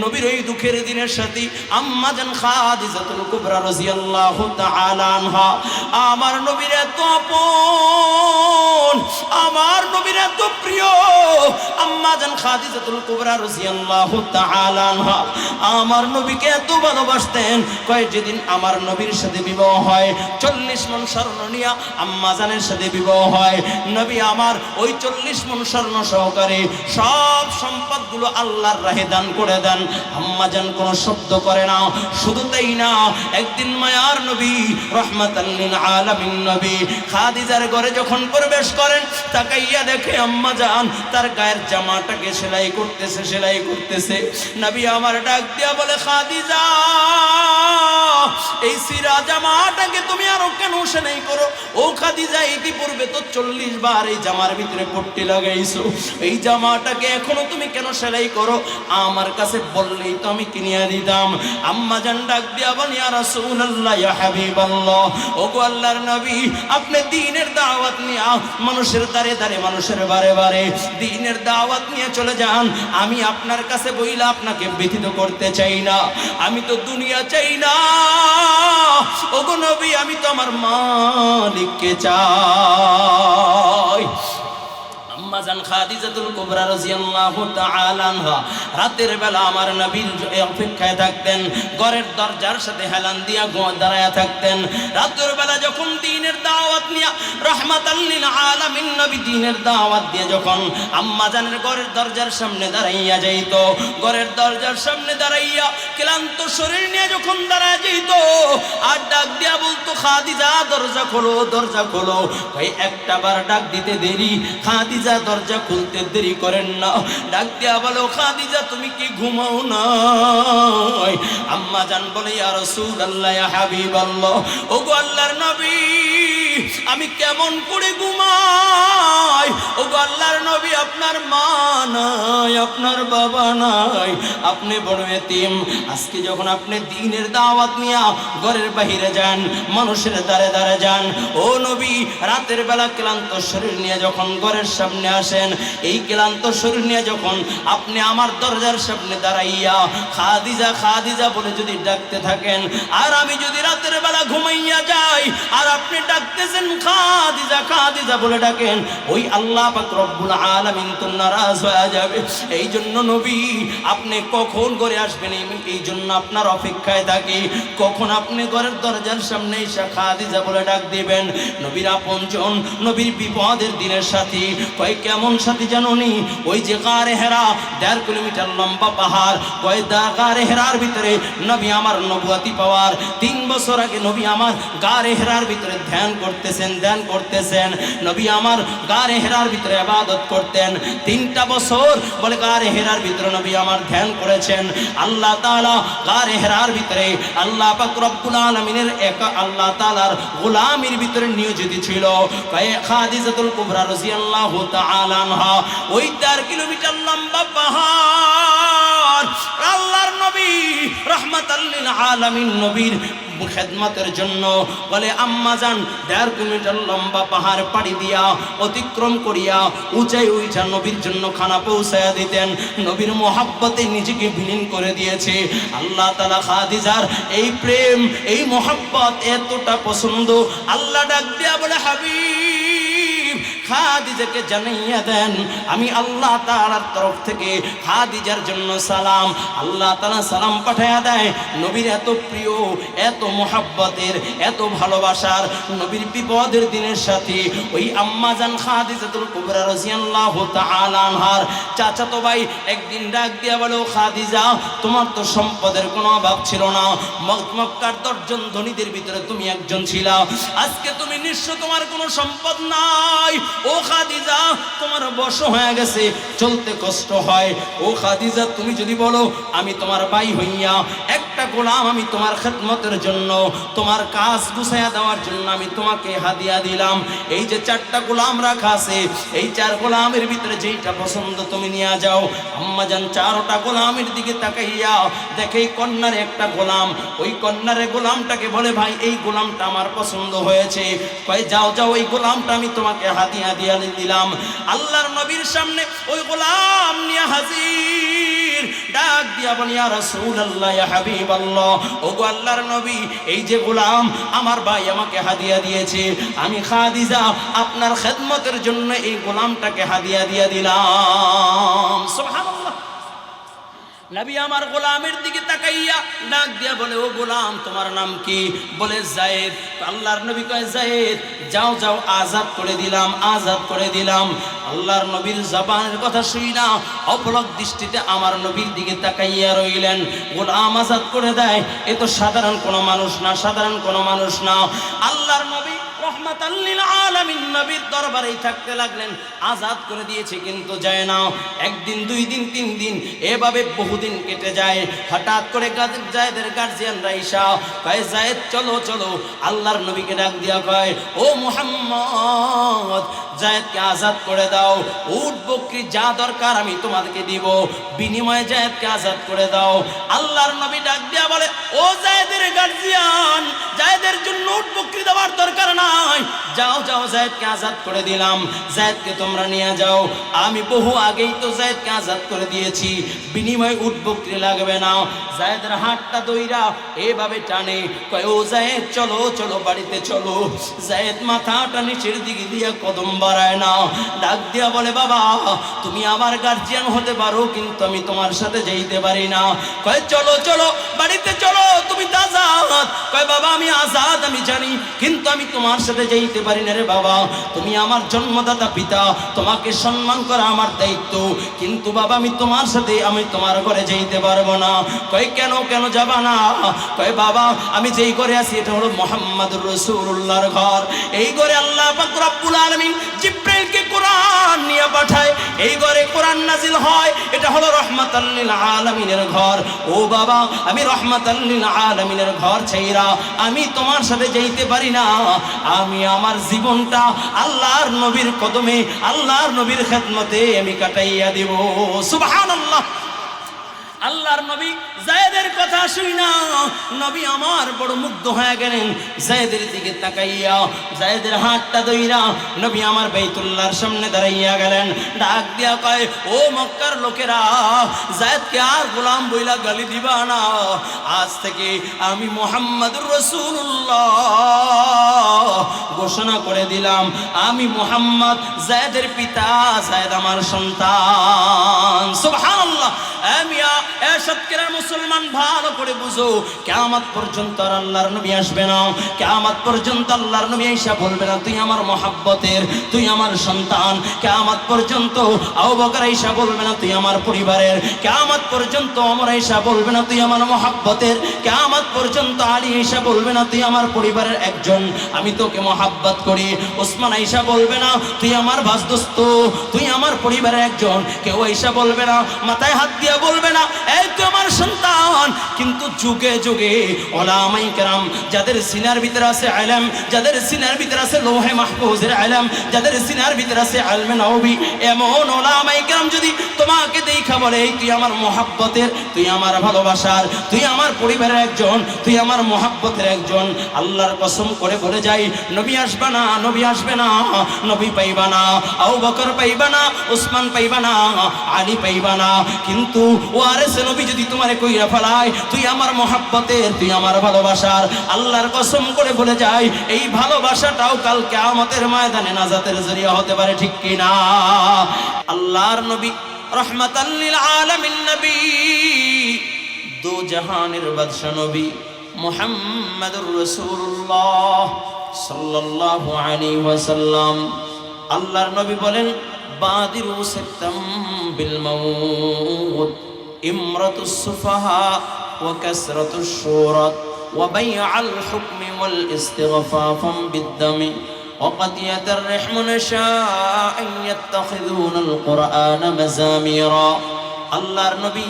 নবীর ওই দুঃখের দিনের সাথী আম্মা জান খাদিজাতুল কুবরা রাদিয়াল্লাহু তাআলা আনহা আমার নবীর এত আপন, আমার নবীর এত প্রিয় আম্মা জান খাদিজাতুল কুবরা রাদিয়াল্লাহু তাআলা আনহা আমার নবীকে এত ভালোবাসতেন। কয় যেদিন আমার নবীর সাথে বিবাহ হয় 40 মণ স্বর্ণ নিয়া আম্মা জানের সাথে বিবাহ হয়, নবী আমার ওই 40 মণ স্বর্ণ সহকারে সব সম্পদগুলো আল্লাহর রাহে দান করে দেন। আম্মা জান কোনো শব্দ করে না। শুধু তাই না, একদিন মায়ার নবী রাহমাতাল লিল আলামিন নবী খাদিজার ঘরে যখন প্রবেশ করেন, তাকাইয়া দেখে আম্মা জান তার গায়ের জামাটাকে সেলাই করতেছে। নবী আমার ডাক দিয়া বলে, খাদিজা এই সিরা জামাটাকে তুমি আরো কেন সেলাই করো? ও খাদিজা, ইতিপূর্বে তো 40 বার এই জামার ভিতরে পট্টি লাগাইছো, এই জামাটাকে এখনো তুমি কেন সেলাই করো? আমার কাছে বললেই তো আমি কিনিয়া দিতাম। আম্মা জান ডাক দিয়া বলে, ইয়া রাসূলুল্লাহ, ইয়া হাবিবাল্লাহ, ওগো আল্লাহর নবী, আপনি দ্বীনের দাওয়াত নিয়ে মানুষের দাঁড়ে দাঁড়ে, মানুষের বারে বারে দ্বীনের দাওয়াত নিয়ে চলে যান। আমি আপনার কাছে বইলা আপনাকে ব্যথিত করতে চাই না, আমি তো দুনিয়া চাই না। ওগো নবী, আমি তো আমার মালিককে চাই। আম্মা জান খাদিজাতুল কুবরা রাদিয়াল্লাহু তাআলা আনহা রাতের বেলা আমার নবীর অপেক্ষায় থাকতেন, ঘরের দরজার সাথে হেলান দিয়া দাঁড়ায়া থাকতেন। রাতের বেলা যখন দ্বীনের দাওয়াত নিয়া রাহমাতাল লিল আলামিন নবী দ্বীনের দাওয়াত দিয়ে যখন আম্মা জানের ঘরের দরজার সামনে দাঁড়াইয়া যাইত, ঘরের দরজার সামনে দাঁড়াইয়া ক্লান্ত শরীর নিয়ে যখন দাঁড়ায় যাইত, আর ডাক দিয়া বলতো, খাদিজা দরজা খোলো, দরজা খোলো। ভাই একটা বার ডাক দিতে দেরি, খাদিজা দরজা খুলতে দেরি করেন না। ডাক দিয়া বলো, খাদিজা তুমি কি ঘুমাও না? আম্মা জান বলে, ইয়া রাসূলুল্লাহ, ইয়া হাবিবাল্লাহ, ওগো আল্লাহর নবী, আমি কেমন করে ঘুমাই? ওগো আল্লাহর নবী, আপনার মা নাই, আপনার বাবা নাই, আপনি বড় এতিম। আজকে যখন আপনি দ্বীনের দাওয়াত নিয়ে ঘরের বাহিরে যান, মানুষের দ্বারে দ্বারে যান, ও নবী রাতের বেলা ক্লান্ত শরীর নিয়ে যখন ঘরের সামনে আসেন, এই ক্লান্ত শরীর নিয়ে যখন আপনি আমার দরজার সামনে দাঁড়াইয়া খাদিজা খাদিজা বলে যদি ডাকতে থাকেন, আর আমি যদি রাতের বেলা ঘুমাইয়া যাই আর আপনি ডাকতেছেন খাদিজা খাদিজা বলে ডাকেন, ওই আল্লাহ পাক রব্বুল আলামিন তো নারাজ হয়ে যাবে। এই জন্য নবী আপনি কখন ঘরে আসবেন, এই জন্য আপনার অপেক্ষায় থাকি, কখন আপনি ঘরের দরজার সামনে এসে খাদিজা বলে ডাক দিবেন। নবীর আপনজন, নবীর বিপদের দিনের সাথী। কয় কেমন সাথী জানোনি? ওই যে গারে হেরা 1.5 কিলোমিটার লম্বা পাহাড়, কয় গারে হেরার ভিতরে নবী আমার নবুয়তি পাওয়ার 3 বছর আগে নবী আমার গারে হেরার ভিতরে ধ্যান করতেছেন। নবী আমার গারে হেরার ভিতরে ইবাদত করতেন 3টা বছর, বলে গারে হেরার ভিতরে নবী আমার ধ্যান করেছেন। আল্লাহ তাআলা গারে হেরার ভিতরে আল্লাহ পাক রব্বুল আলামিনের এক আল্লাহ তাআলার গোলামের ভিতরে নিয়োজিত ছিল। কয় খাদিজাতুল কুবরা রাদিয়াল্লাহু তাআলা আনহা ওই 1.5 কিলোমিটার লম্বা পাহাড় আল্লাহর নবী রাহমাতাল লিল আলামিন নবীর খেদমতের জন্য বলে আম্মা জান 1.5 কিলোমিটার লম্বা পাহাড় পাড়ি দিয়া অতিক্রম করিয়া উঁচাই উঠা নবীর জন্য খানা পৌঁছায়া দিতেন। নবীর মোহাব্বতে নিজেকে বিলীন করে দিয়েছে। আল্লাহ তাআলা খাদিজার এই প্রেম, এই মোহাব্বত এতটা পছন্দ, আল্লাহ ডাক দিয়া বলে, হাবিব খাদিজাকে জানাইয়া দেন আমি আল্লাহ তাআলার তরফ থেকে খাদিজার জন্য সালাম। আল্লাহ তাআলা সালাম পাঠায়া দেয়। নবীর এত প্রিয়, এত মোহাব্বতের, এত ভালোবাসার নবীর বিপদের দিনের সাথে ওই আম্মা জান খাদিজাতুল কুবরা রাদিয়াল্লাহু তাআলা আনহার চাচাতো ভাই একদিন ডাক দিয়া বলো, খাদিজা তোমার তো সম্পদের কোনো অভাব ছিল না, মক্কার 10 জন ধনীদের ভিতরে তুমি একজন ছিলা, আজকে তুমি নিঃস্ব, তোমার কোনো সম্পদ নাই। ও খাদিজা তোমার বশ হয়ে গেছে, চলতে কষ্ট হয়। ও খাদিজা তুমি যদি বলো আমি তোমার ভাই হইয়া একটা গোলাম আমি তোমার খেদমতের জন্য, তোমার কাজ গুছাইয়া দেওয়ার জন্য আমি তোমাকে হাদিয়া দিলাম। এই যে 4টা গোলাম রাখা আছে, এই 4 গোলামের ভিতরে যেইটা পছন্দ তুমি নিয়ে যাও। আম্মা জান 4টা গোলামের দিকে তাকাইয়া দেখে কন্যার একটা গোলাম, ওই কন্যার গোলামটাকে বলে, ভাই এই গোলামটা আমার পছন্দ হয়েছে। কয় যাও যাও, ওই গোলামটা আমি তোমাকে হাদিয়া দিয়া দিলাম। আল্লাহর নবীর সামনে ওই গোলাম নিয়ে হাজির। নবীর ডাক দিয়া বলি ইয়া রাসূলুল্লাহ ইয়া হাবিবাল্লাহ, ওগো আল্লাহর নবী, এই যে গোলাম আমার ভাই আমাকে হাদিয়া দিয়েছে, আমি খাদিজা আপনার খেদমতের জন্য এই গোলামটাকে হাদিয়া দিয়ে দিলাম। সুবহানাল্লাহ। নবী আমার গোলামের দিকে তাকাইয়া ডাক দিয়া বলে ও গোলাম তোমার নাম কি? বলে যায়েদ। আল্লাহর নবী কয় যায়েদ যাও যাও আজাদ করে দিলাম, আজাদ করে দিলাম। আল্লাহর নবীর জবানের কথা শুই না অপলক দৃষ্টিতে আমার নবীর দিকে তাকাইয়া রইলেন। গোলাম আজাদ করে দেয়, এ তো সাধারণ কোনো মানুষ না, সাধারণ কোনো মানুষ না। আল্লাহর নবী রহমাতাল লিল আলামিন নবীর দরবারেই থাকতে লাগলেন। আজাদ করে দিয়েছে কিন্তু যায় না। একদিন, দুই দিন, তিন দিন, এভাবে বহুদিন কেটে যায়। হঠাৎ করে যায়েদের গার্জিয়ানরা ইসা কয় যায়েদ চলো চলো। আল্লাহর নবীকে ডাক দিয়া কয় ও মুহাম্মদ, যায়েদকে আজাদ করে দাও, উট বকরি যা দরকার আমি তোমাদেরকে দিব, বিনিময়ে যায়েদকে আজাদ করে দাও। আল্লাহর নবী ডাক দিয়া বলে ও যায়েদের গার্জিয়ান, যায়েদের জন্য উট বকরি দেওয়ার দরকার নাই, যাও যাও যায়েদকে আজাদ করে দিলাম, যায়েদকে তোমরা নিয়ে যাও। আমি বহু আগেই তো যায়েদকে আজাদ করে দিয়েছি, বিনিময়ে উট বকরি লাগবে না। যায়েদের হাতটা দইরা এভাবে টানে, কয় ও যায়েদ চলো চলো বাড়িতে চলো। যায়েদ মাথাটা নিচের দিকে দিয়ে কদম বাড়ায় না, ডাক দিয়া বলে বাবা তুমি আমার গার্জিয়ান হতে পারো কিন্তু আমি তোমার সাথে যাইতে পারি না। কয় চলো চলো বাড়িতে চলো, তুমি তো আজাদ। কয় বাবা আমি আজাদ আমি জানি, কিন্তু আমি তোমার সাথে যাইতে পারি না রে বাবা, তুমি আমার জন্মদাতা পিতা, তোমাকে সম্মান করা আমার দায়িত্ব, কিন্তু বাবা আমি তোমার সাথে আমি তোমার ঘরে যাইতে পারবো না। কয় কেন কেন যাবা না? কয় বাবা আমি যেই ঘরে আছি এটা হলো মুহাম্মদুর রাসূলুল্লাহর ঘর, এই ঘরে আল্লাহ পাক রব্বুল আলামিন জিবরাইলকে কোরআন নিয়ে পাঠায়, এই ঘরে কোরআন নাজিল হয়, এটা হলো রাহমাতাল লিল আলামিনের ঘর। ও বাবা আমি রাহমাতাল লিল আলামিনের ঘর ছাইরা আমি তোমার সাথে যাইতে পারি না, আমি আমার জীবনটা আল্লাহর নবীর কদমে আল্লাহর নবীর খেদমতে আমি কাটাইয়া দেব। সুবহানাল্লাহ। আল্লাহর নবী যায়েদের কথা শুই না নবী আমার বড় মুগ্ধ হয়ে গেলেন। যায়েদের দিকে তাকাইয়া যায়েদের হাতটা ধইরা নবী আমার বাইতুল্লাহর সামনে দাঁড়াইয়া গেলেন। ডাক দিয়া কয় ও মক্কার লোকেরা, যায়েদকে আর গোলাম বইলা গালি দিবা না, আজ থেকে আমি মুহাম্মদুর রাসূলুল্লাহ ঘোষণা করে দিলাম, আমি মুহাম্মদ যায়েদের পিতা, যায়েদ আমার সন্তান। সুবহানাল্লাহ। আমিয়া এশাদকেরা মুসলমান ভালো করে বুঝো, কিয়ামত পর্যন্ত আর আল্লাহর নবী আসবে না, কিয়ামত পর্যন্ত আল্লাহর নবী আয়েশা বলবে না তুই আমার মহব্বতের, তুই আমার সন্তান, কিয়ামত পর্যন্ত আবু বকর আয়েশা বলবে না তুই আমার পরিবারের, কিয়ামত পর্যন্ত ওমর আয়েশা বলবে না তুই আমার মহব্বতের, কিয়ামত পর্যন্ত আলী আয়েশা বলবে না তুই আমার পরিবারের একজন, আমি তোকে মহব্বত করি। ওসমান আয়েশা বলবে না তুই আমার ভাসদোস্ত, তুই আমার পরিবারের একজন, কেউ আয়েশা বলবে না, মাথায় হাত দিয়া বলবে না এই তুই আমার সন্তান। কিন্তু যুগে যুগে উলামায়ে কেরাম যাদের সিনার ভিতরে আছে ইলম, যাদের সিনার ভিতরে আছে লৌহে মাহফুজের ইলম, যাদের সিনার ভিতরে আছে ইলমে নবী, এমন উলামায়ে কেরাম যদি তোমাকে দেখা বলে এই তুই আমার মহব্বতের, তুই আমার ভালোবাসার, তুই আমার পরিবারের একজন, তুই আমার মহব্বতের একজন, আল্লাহর কসম করে বলে যাই নবী আসবে না, নবী আসবে না, নবী পাইবা না, আবু বকর পাইবা না, ওসমান পাইবা না, আলী পাইবা না, কিন্তু ওয়ারিসে নবী যদি তোমারে কইরা ফেলায় তুই আমার মহব্বতের, তুই আমার ভালোবাসার, আল্লাহর কসম করে বলে যাই এই ভালোবাসাটাও কাল কিয়ামতের ময়দানে নাজাতের জরিয়া হতে পারে, ঠিক কি না? আল্লাহর নবী রাহমাতাল লিল আলামিন নবী, দু জাহানের বাদশা নবী মুহাম্মদুর রাসূলুল্লাহ সাল্লাল্লাহু আলাইহি ওয়াসাল্লাম। আল্লাহর নবী বলেন বাদিরু সিত্তাম বিল মাউত ইমরাতুস সুফাহা ওয়া কাসরাতুশ শুরাত ওয়া বাই'আল হুকমি ওয়াল ইস্তিগফাফাম বিদ-দামি ওয়া কাদিয়াতুর রাহমান শাআ'আন ইয়াত্তাখিযুনাল কুরআনা মাযামিরা। আল্লাহর নবী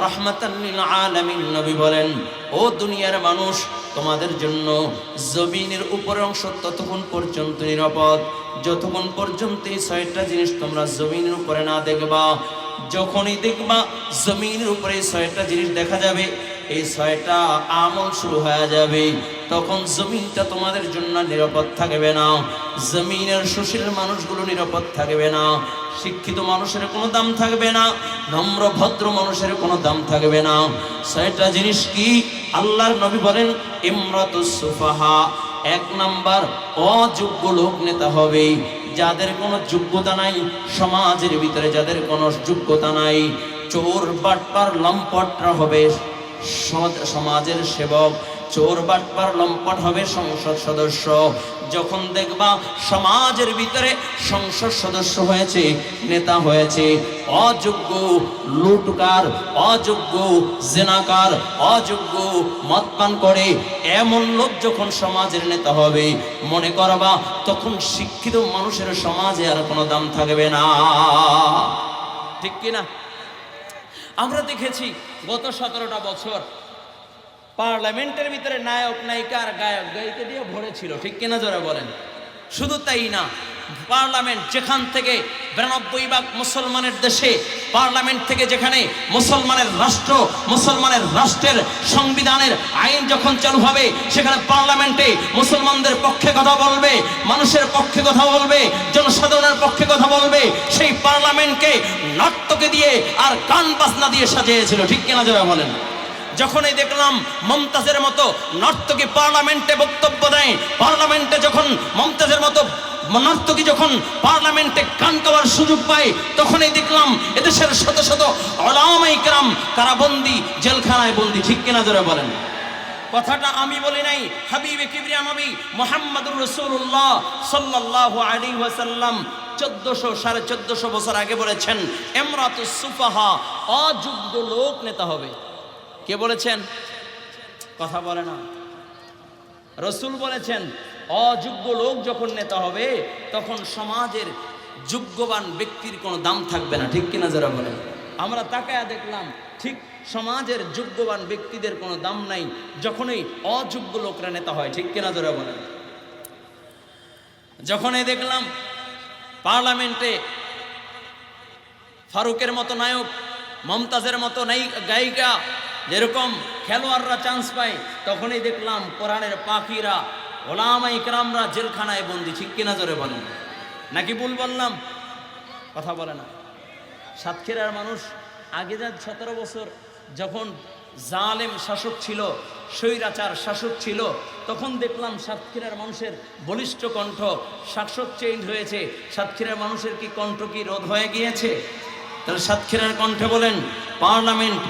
রাহমাতাল লিল আলামিন নবী বলেন ও দুনিয়ার মানুষ, তোমাদের জন্য জমিনের উপরের অংশ ততক্ষণ পর্যন্ত নিরাপদ যতক্ষণ পর্যন্ত এই ছয়টা জিনিস তোমরা জমিনের উপরে না দেখবা। যখনই দেখবা জমিনের উপরে এই ছয়টা জিনিস দেখা যাবে, এই ছয়টা আমল শুরু হয়ে যাবে, তখন জমিনটা তোমাদের জন্য নিরাপদ থাকবে না, জমিনের সুশীল মানুষগুলো নিরাপদ থাকবে না, শিক্ষিত মানুষের কোনো দাম থাকবে না, নম্র ভদ্র মানুষের কোনো দাম থাকবে না। ছয়টা জিনিস কি? আল্লাহর নবী বলেন ইমরাতুস সুফাহা, এক নাম্বার অযোগ্য লোক নেতা হবে, যাদের কোনো যোগ্যতা নাই, সমাজের ভিতরে যাদের কোনো যোগ্যতা নাই। চোর বাটপার লম্পটরা হবে সমাজের সেবক, চোর বাটপার লম্পট হবে সংসদ সদস্য। যখন দেখবা সমাজের ভিতরে সংসদ সদস্য হয়েছে, নেতা হয়েছে, অযোগ্য লুটকার, অযোগ্য জেনাকার, অযোগ্য মদপান করে এমন লোক যখন সমাজের নেতা হবে, মনে করবা তখন শিক্ষিত মানুষের সমাজে আর কোনো দাম থাকবে না। ঠিক কিনা? আমরা দেখেছি গত 17টা বছর পার্লামেন্টের ভিতরে নায়ক নায়িকা আর গায়ক গায়িকা দিয়ে ভরে ছিল। ঠিক কিনা জোরে বলেন? শুধু তাই না, পার্লামেন্ট যেখান থেকে 92 মুসলমানের দেশে, পার্লামেন্ট থেকে যেখানে মুসলমানের রাষ্ট্র, মুসলমানের রাষ্ট্রের সংবিধানের আইন যখন চালু হবে, সেখানে পার্লামেন্টে মুসলমানদের পক্ষে কথা বলবে, মানুষের পক্ষে কথা বলবে, জনসাধারণের পক্ষে কথা বলবে। সেই পার্লামেন্টকে নর্তকী দিয়ে আর গান বাজনা দিয়ে সাজিয়েছিল। ঠিক কিনা জোরে বলেন? যখনই দেখলাম মমতাজের মতো নর্তকী পার্লামেন্টে বক্তব্য দেয়, পার্লামেন্টে যখন মমতাজের মতো নর্তকী যখন পার্লামেন্টে গান গাওয়ার সুযোগ পায়, তখনই দেখলাম এদেশের শত শত উলামায়ে কেরাম কারাবন্দি, জেলখানায় বন্দি। ঠিক কিনা জোরে বলেন? কথাটা আমি বলি নাই, হাবিবে কিবরিয়া নবী মুহাম্মদুর রাসূলুল্লাহ সাল্লাল্লাহু আলাইহি ওয়াসাল্লাম 1400-1450 বছর আগে বলেছেন ইমরাতুস সুফাহা, অযোগ্য লোক নেতা হবে। কে বলেছেন? কথা বলে না। রাসূল বলেছেন অযোগ্য লোক যখন নেতা হবে, তখন সমাজের যোগ্যবান ব্যক্তির কোনো দাম থাকবে না। ঠিক কিনা যারা বলেন? আমরা তাকায়া দেখলাম ঠিক সমাজের যোগ্যবান ব্যক্তিদের কোনো দাম নাই যখনই অযোগ্য লোকরা নেতা হয়। ঠিক কিনা যারা বলেন? যখনই দেখলাম পার্লামেন্টে ফারুকের মতো নায়ক, মমতাজের মতো গায়িকা, যেরকম খেলোয়াড়রা চান্স পায়, তখনই দেখলাম কোরআনের পাখিরা, ওলামায়ে কেরামরা জেলখানায় বন্দি। ঠিক কিনা জোরে বলেন? নাকি ভুল বললাম? কথা বলে না। সাতক্ষীরার মানুষ আগে যা 17 বছর যখন জালেম শাসক ছিল, স্বৈরাচার শাসক ছিল, তখন দেখলাম সাতক্ষীরার মানুষের বলিষ্ঠ কণ্ঠ। শাসক চেঞ্জ হয়েছে, সাতক্ষীরার মানুষের কি কণ্ঠ কি রোধ হয়ে গিয়েছে? তাহলে সাতক্ষীরার কণ্ঠে বলেন পার্লামেন্ট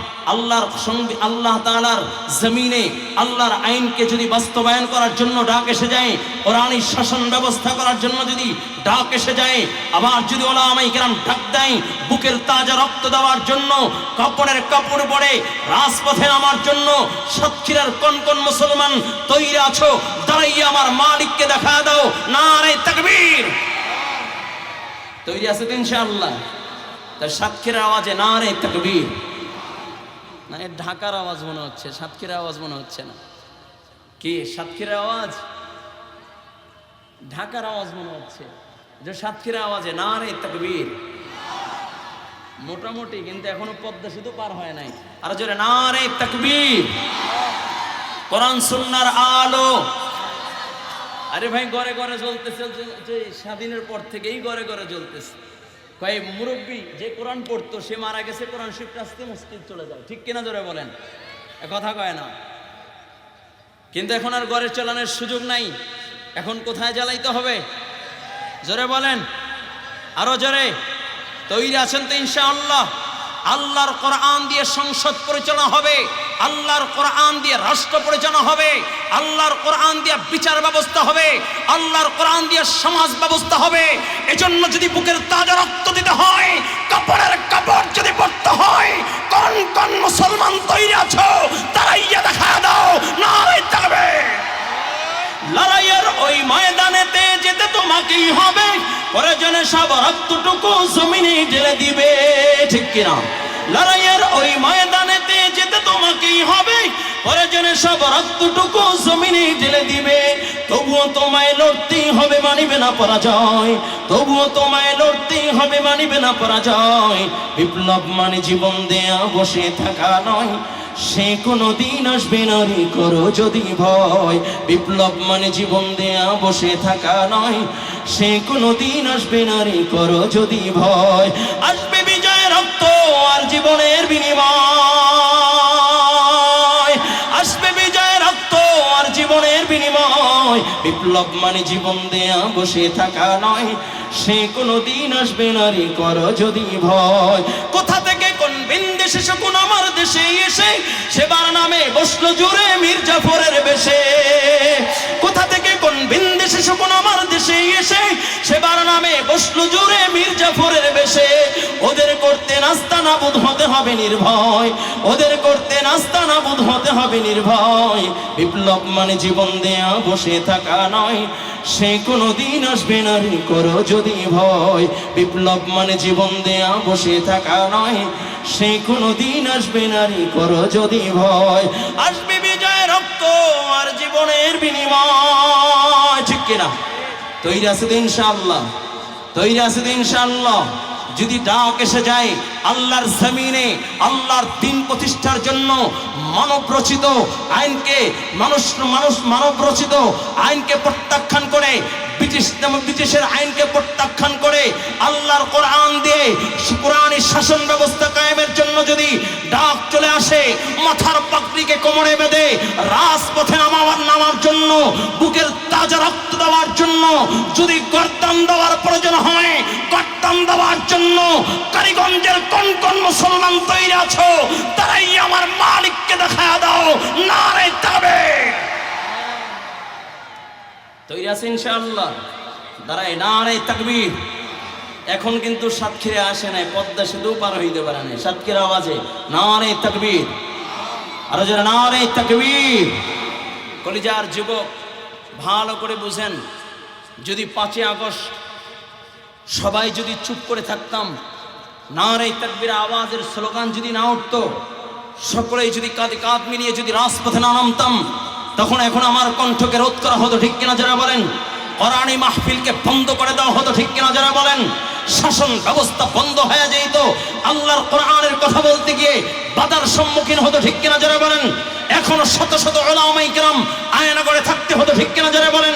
আল্লাহ তাআলার জমিনে আল্লাহর আইনকে যদি বাস্তবায়ন করার জন্য ডাক এসে যায়, কোরআনী শাসন ব্যবস্থা করার জন্য যদি ডাক এসে যায়, আবার যদি ওলামায়ে কেরাম ডাক দেয় বুকের তাজা রক্ত দেওয়ার জন্য, কাপড়ের কাপড় পরে রাজপথে নামার জন্য, সাতক্ষীরার কোন কোন মুসলমান তৈরি আছো? দাঁড়াইয়া আমার মালিককে দেখা দাও, নারে তাকবীর। তৈরি আছে তো ইনশাআল্লাহ? তার সাতক্ষীরার আওয়াজে নারে তাকবীর। না, এর ঢাকার আওয়াজ মনে হচ্ছে, সাতক্ষীরার আওয়াজ মনে হচ্ছে না। কি সাতক্ষীরার আওয়াজ? ঢাকার আওয়াজ মনে হচ্ছে। যে সাতক্ষীরার আওয়াজে নারে তাকবীর মোটামুটি, কিন্তু এখনো পদ্মা সেতু পার হয় নাই। আর জোরে নারে তাকবীর। কোরআন সুন্নাহর আলো। আরে ভাই, ঘরে ঘরে জ্বলতেছে, স্বাধীনের পর থেকেই ঘরে ঘরে জ্বলতেছে। কয় মুরব্বী যে কোরআন পড়তো সে মারা গেছে, কোরআন শিখতে আসতে মসজিদ চলে যাও। ঠিক কিনা জোরে বলেন? কথা কয় না। কিন্তু এখন আর ঘরে চালানোর সুযোগ নাই। এখন কোথায় জ্বালাইতে হবে? জোরে বলেন, আরো জোরে। তৈরি আছেন তো ইনশাআল্লাহ? আল্লাহর কোরআন দিয়ে সংসদ পরিচালনা হবে, আল্লাহর কোরআন দিয়ে রাষ্ট্র পরিচালনা হবে, আল্লাহর কোরআন দিয়ে বিচার ব্যবস্থা হবে, আল্লাহর কোরআন দিয়ে সমাজ ব্যবস্থা হবে। এজন্য যদি বুকের তাজা রক্ত দিতে হয়, কাপড়ের কাপড় যদি পড়তে হয়, কোন কোন মুসলমান তৈরি আছো? দাঁড়াইয়া দেখা দাও, নারে তাকবীর। লড়াইয়ের ওই ময়দানেতে যেতে তোমাকেই হবে, প্রয়োজনে সব রক্তটুকু জমিনে ঢেলে দিবে। ঠিক কিনা? লড়াইয়ের ওই ময়দানেতে যেতে তোমাকেই হবে, প্রয়োজনে সব রক্তটুকু জমিনে ঢেলে দিবে। তবুও তোমায় লড়তেই হবে, মানিবে না পরাজয়। তবুও তোমায় লড়তেই হবে, মানিবে না পরাজয়। বিপ্লব মানে জীবন দেয়া বসে থাকা নয়, সে কোনো দিন আসবে না রে করো যদি ভয়। বিপ্লব মানে জীবন দেয়া বসে থাকা নয়, সে কোনদিন আসবে না রে করো যদি ভয়। আসবে বিজয় রক্ত আর জীবনের বিনিময়, আসবে বিজয় রক্ত আর জীবনের বিনিময়। বিপ্লব মানে জীবন দেয়া বসে থাকা নয়, সে কোনদিন আসবে না রে করো যদি ভয়। কোথা থেকে কোন বিন্দেশে শকুন আমার দেশে এসে সেবার নামে বসলো জুড়ে মীর জাফরের বেশে। কোথা থেকে কোন বিন্দেশে শকুন আমার দেশে এসে সেবার নামে বসলো জুড়ে মীর জাফরের বেশে। ওদের করতে নাস্তা নাবুদ হতে হবে নির্ভয়, ওদের করতে নাস্তা নাবুদ হতে হবে নির্ভয়। বিপ্লব মানে জীবন দেয়া বসে থাকা নয়, সে কোনদিন আসবে না রে করো যদি ভয়। বিপ্লব মানে জীবন দেয়া বসে থাকা নয়, সে কোনদিন আসবে না রে করো যদি ভয়। আসবে বিজয় রক্ত আর জীবনের বিনিময়, ঠিক কিনা? তৈরি আছে তো ইনশাআল্লাহ, তৈরি আছে তো ইনশাআল্লাহ। যদি ডাক এসে যায় আল্লাহর জমিনে আল্লাহর দ্বীন প্রতিষ্ঠার জন্য মানব রচিত আইনকে মানব রচিত আইনকে প্রত্যাখ্যান করে, ব্রিটিশের আইনকে প্রত্যাখ্যান করে আল্লাহর কোরআন দিয়ে কোরআনী শাসন ব্যবস্থা কায়েমের জন্য যদি ডাক চলে আসে, মাথার পাগড়িকে কোমরে বেঁধে রাজপথে নামার জন্য, বুকের তাজা রক্ত দেওয়ার জন্য যদি গর্দান দেওয়ার প্রয়োজন হয়, গর্দান দেওয়ার জন্য কালীগঞ্জের কোন কোন মুসলমান তৈরি আছো, তারাই আমার মালিককে দেখায়া দাও নারে তাকবীর। তৈরি আছে ইনশাআল্লাহ? দাঁড়ায় নারে তাকবীর। এখন কিন্তু সাতক্ষীরা আসে নাই, পদ্মা সেতু পার হইতে পারে নাই, সাতক্ষীরা আওয়াজে নারে তাকবীর, আরো যারা নারে তাকবীর। কলিজার যুবক ভালো করে বুঝেন, যদি 5 আগস্ট সবাই যদি চুপ করে থাকতাম, নারে তাকবীর আওয়াজের স্লোগান যদি না উঠতো, সকলেই যদি কাঁধে কাঁধ মিলিয়ে যদি রাজপথে না নামতাম, তখন এখন আমার কণ্ঠকে রোধ করা হতো, ঠিক কিনা যারা বলেন? কোরআনী মাহফিলকে বন্ধ করে দেওয়া হতো, ঠিক কিনা যারা বলেন? শাসন ব্যবস্থা বন্ধ হয়ে যেত, আল্লাহর কোরআনের কথা বলতে গিয়ে বাধার সম্মুখীন হতো, ঠিক কিনা যারা বলেন? এখনো শত শত উলামায়ে কেরাম আয়নাগরে থাকতে হতো, ঠিক কিনা যারা বলেন?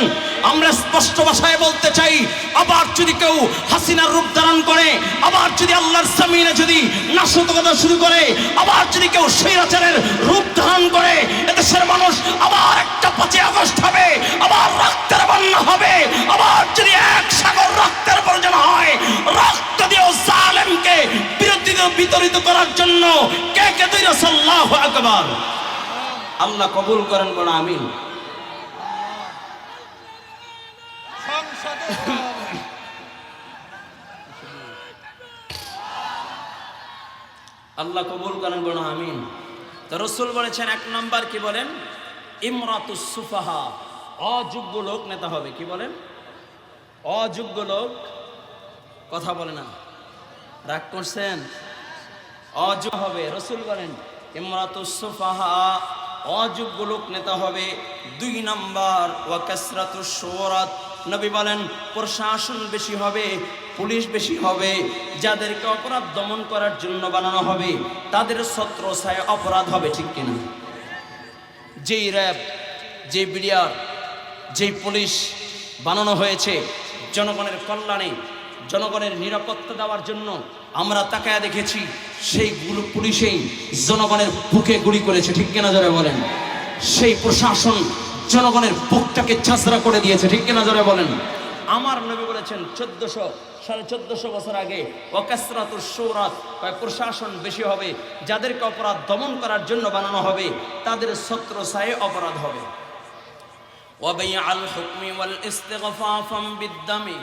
আমরা স্পষ্ট ভাষায় বলতে চাই, আবার যদি কেউ হাসিনার রূপ ধারণ করে, আবার যদি আল্লাহর জমিনে যদি নাশকতা শুরু করে, আবার যদি কেউ স্বৈরাচারের রূপ ধারণ করে, এদেশের মানুষ আবার একটা 5 আগস্ট হবে, আবার রক্তের বন্যা হবে, আবার যদি এক সাগর রক্তের প্রয়োজন হয়, রক্ত দিয়ে জালেমকে বিতরিত করার জন্য কে কে তৈরি? আল্লাহু আকবার। আল্লাহ কবুল করেন, বড় আমিন। আল্লাহ কবুল করেন, বড় আমিন। তো রাসূল বলেছেন 1 নাম্বার কি বলেন? ইমরাতুস সুফাহা, অযোগ্য লোক নেতা হবে। কি বলেন? অযোগ্য লোক, কথা বলে না, রাগ করছেন? অযোগ্য হবে। রাসূল বলেন ইমরাতুস সুফাহা, অযোগ্য লোক নেতা হবে। 2 নাম্বার ওয়া কাসরাতুশ শুরাত, নবী বলেন প্রশাসন বেশি হবে, পুলিশ বেশি হবে। যাদেরকে অপরাধ দমন করার জন্য বানানো হবে তাদের ছত্রছায়ায় অপরাধ হবে, ঠিক কিনা? যেই র্যাব, যেই বিডিআর, যেই পুলিশ বানানো হয়েছে জনগণের কল্যাণে, জনগণের নিরাপত্তা দেওয়ার জন্য, আমরা তাকায়া দেখেছি সেইগুলো পুলিশেই জনগণের বুকে গুলি করেছে, ঠিক কিনা যারা বলেন? সেই প্রশাসন জনগণের বুকটাকে ঝাঁঝরা করে দিয়েছে, ঠিক কিনা যারা বলেন? আমার নবী বলেছেন 1400 বছর আগে ওয়াকাসরাতুশ শুরাত, প্রশাসন বেশি হবে। যাদেরকে অপরাধ দমন করার জন্য বানানো হবে তাদের ছত্রছায়ায় অপরাধ হবে। ওয়াবাইআল হুকমি ওয়াল ইস্তিগফাফাম বিদ্দামি,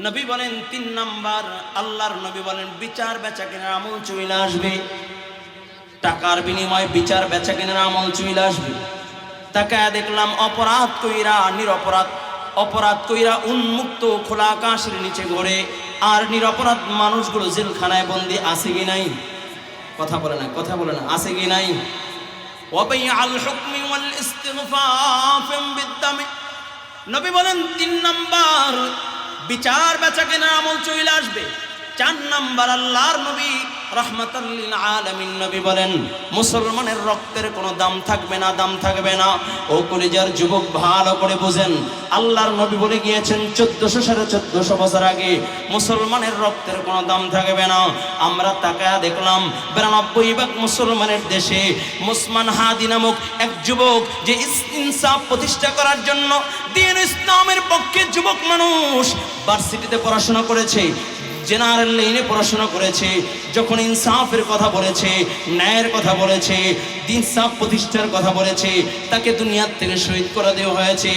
নবী বলেন 3 নাম্বার, আল্লাহর নবী বলেন বিচার বেচাকেনার আমল চলে আসবে। টাকার বিনিময়ে বিচার বেচাকেনার আমল চলে আসবে। তাকায় দেখলাম অপরাধ কইরা নিরপরাধ, অপরাধ কইরা উন্মুক্ত খোলা আকাশের নিচে ঘোরে, আর নিরপরাধ মানুষগুলো জেলখানায় বন্দি আছে কি নাই? কথা বলে না, কথা বলে না, আছে কি নাই? ওয়াবাইআল হুকমি ওয়াল ইস্তিগফাফাম বিদ্দামি, নবী বলেন 3 নাম্বার বিচার বেচাকেনার আমল চলে আসবে। 4 নাম্বার আল্লাহর নবী রাহমাতাল লিল আলামিন নবী বলেন মুসলমানের রক্তের কোনো দাম থাকবে না, দাম থাকবে না। ও কলিজার যুবক ভালো করে বুঝেন, আল্লাহর নবী বলে গিয়েছেন 1400 বছর আগে মুসলমানের রক্তের কোনো দাম থাকবে না। আমরা তাকায়া দেখলাম 92 মুসলমানের দেশে মুসমান হাদি নামক এক যুবক যে ইনসাফ প্রতিষ্ঠা করার জন্য দ্বীন ইসলামের পক্ষে যুবক মানুষ ভার্সিটিতে পড়াশোনা করেছে, জেনারেল লাইনে পড়াশোনা করেছে, যখন ইনসাফের কথা বলেছে, ন্যায়ের কথা বলেছে, ইনসাফ প্রতিষ্ঠার কথা বলেছে, তাকে দুনিয়ার থেকে শহীদ করে দেওয়া হয়েছে।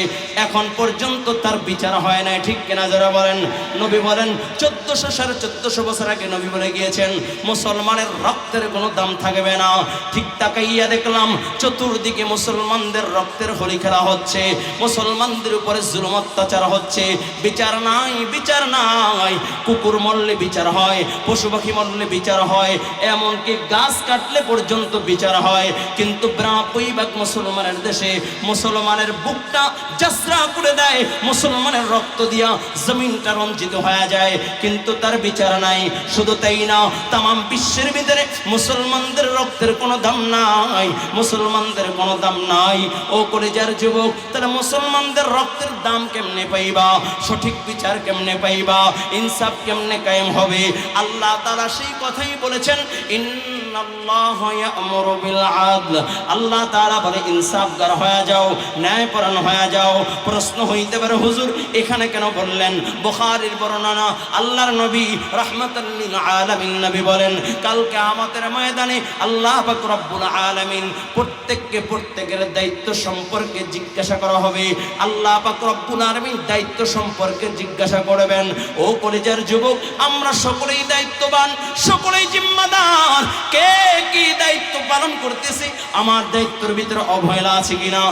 এখন পর্যন্ত তার বিচার হয় না, ঠিক কিনা যারা বলেন? নবী বলেন 1400 বছর আগে নবী বলে গিয়েছেন মুসলমানের রক্তের কোনো দাম থাকবে না। ঠিক তাকাইয়া দেখলাম চতুর্দিকে মুসলমানদের রক্তের হোলি খেলা হচ্ছে, মুসলমানদের উপরে জুলুম অত্যাচার হচ্ছে, বিচার নাই, বিচার নাই। কুকুর মরলে বিচার হয়, পশু পাখি মরলে বিচার হয়, এমনকি গাছ কাটলে পর্যন্ত বিচার হয়। কিন্তু 92 মুসলমানের দেশে মুসলমানের বুকটা জাসরা করে দেয়, মুসলমানের রক্ত দিয়া জমিনটা রঞ্জিত হয়ে যায়, কিন্তু তার বিচার নাই। শুধু তাই না, তামাম বিশ্বের ভিতরে মুসলমানদের রক্তের কোনো দাম নাই, মুসলমানদের কোনো দাম নাই। ও কলিজার যুবক, তাহলে মুসলমানদের রক্তের দাম কেমনে পাইবা? সঠিক বিচার কেমনে পাইবা? ইনসাফ কেমনে কায়েম হবে? আল্লাহ তাআলা সেই কথাই বলেছেন, ইন্নাল্লাহা ইয়া'মুরু বিল আদল। আল্লাহ তাআলা বলে ইনসাফগার হয়ে যাও, ন্যায়পরায়ণ হয়ে যাও। প্রশ্ন হইতে পারে, হুজুর এখানে কেন বললেন? বুখারীর বর্ণনা, আল্লাহর নবী রাহমাতাল লিল আলামিন নবী বলেন কাল কিয়ামতের ময়দানে আল্লাহ পাক রব্বুল আলামিন প্রত্যেকের দায়িত্ব সম্পর্কে জিজ্ঞাসা করা হবে। আল্লাহ পাক রব্বুল আলামিন দায়িত্ব সম্পর্কে জিজ্ঞাসা করবেন। ও কলিজার যুবক, আমরা সকলেই দায়িত্ববান, সকলেই জিম্মাদার। কে কি দায়িত্ব পালন করতেছে? আমার দায়িত্বের ভিতরে অবহেলা আছে কিনা?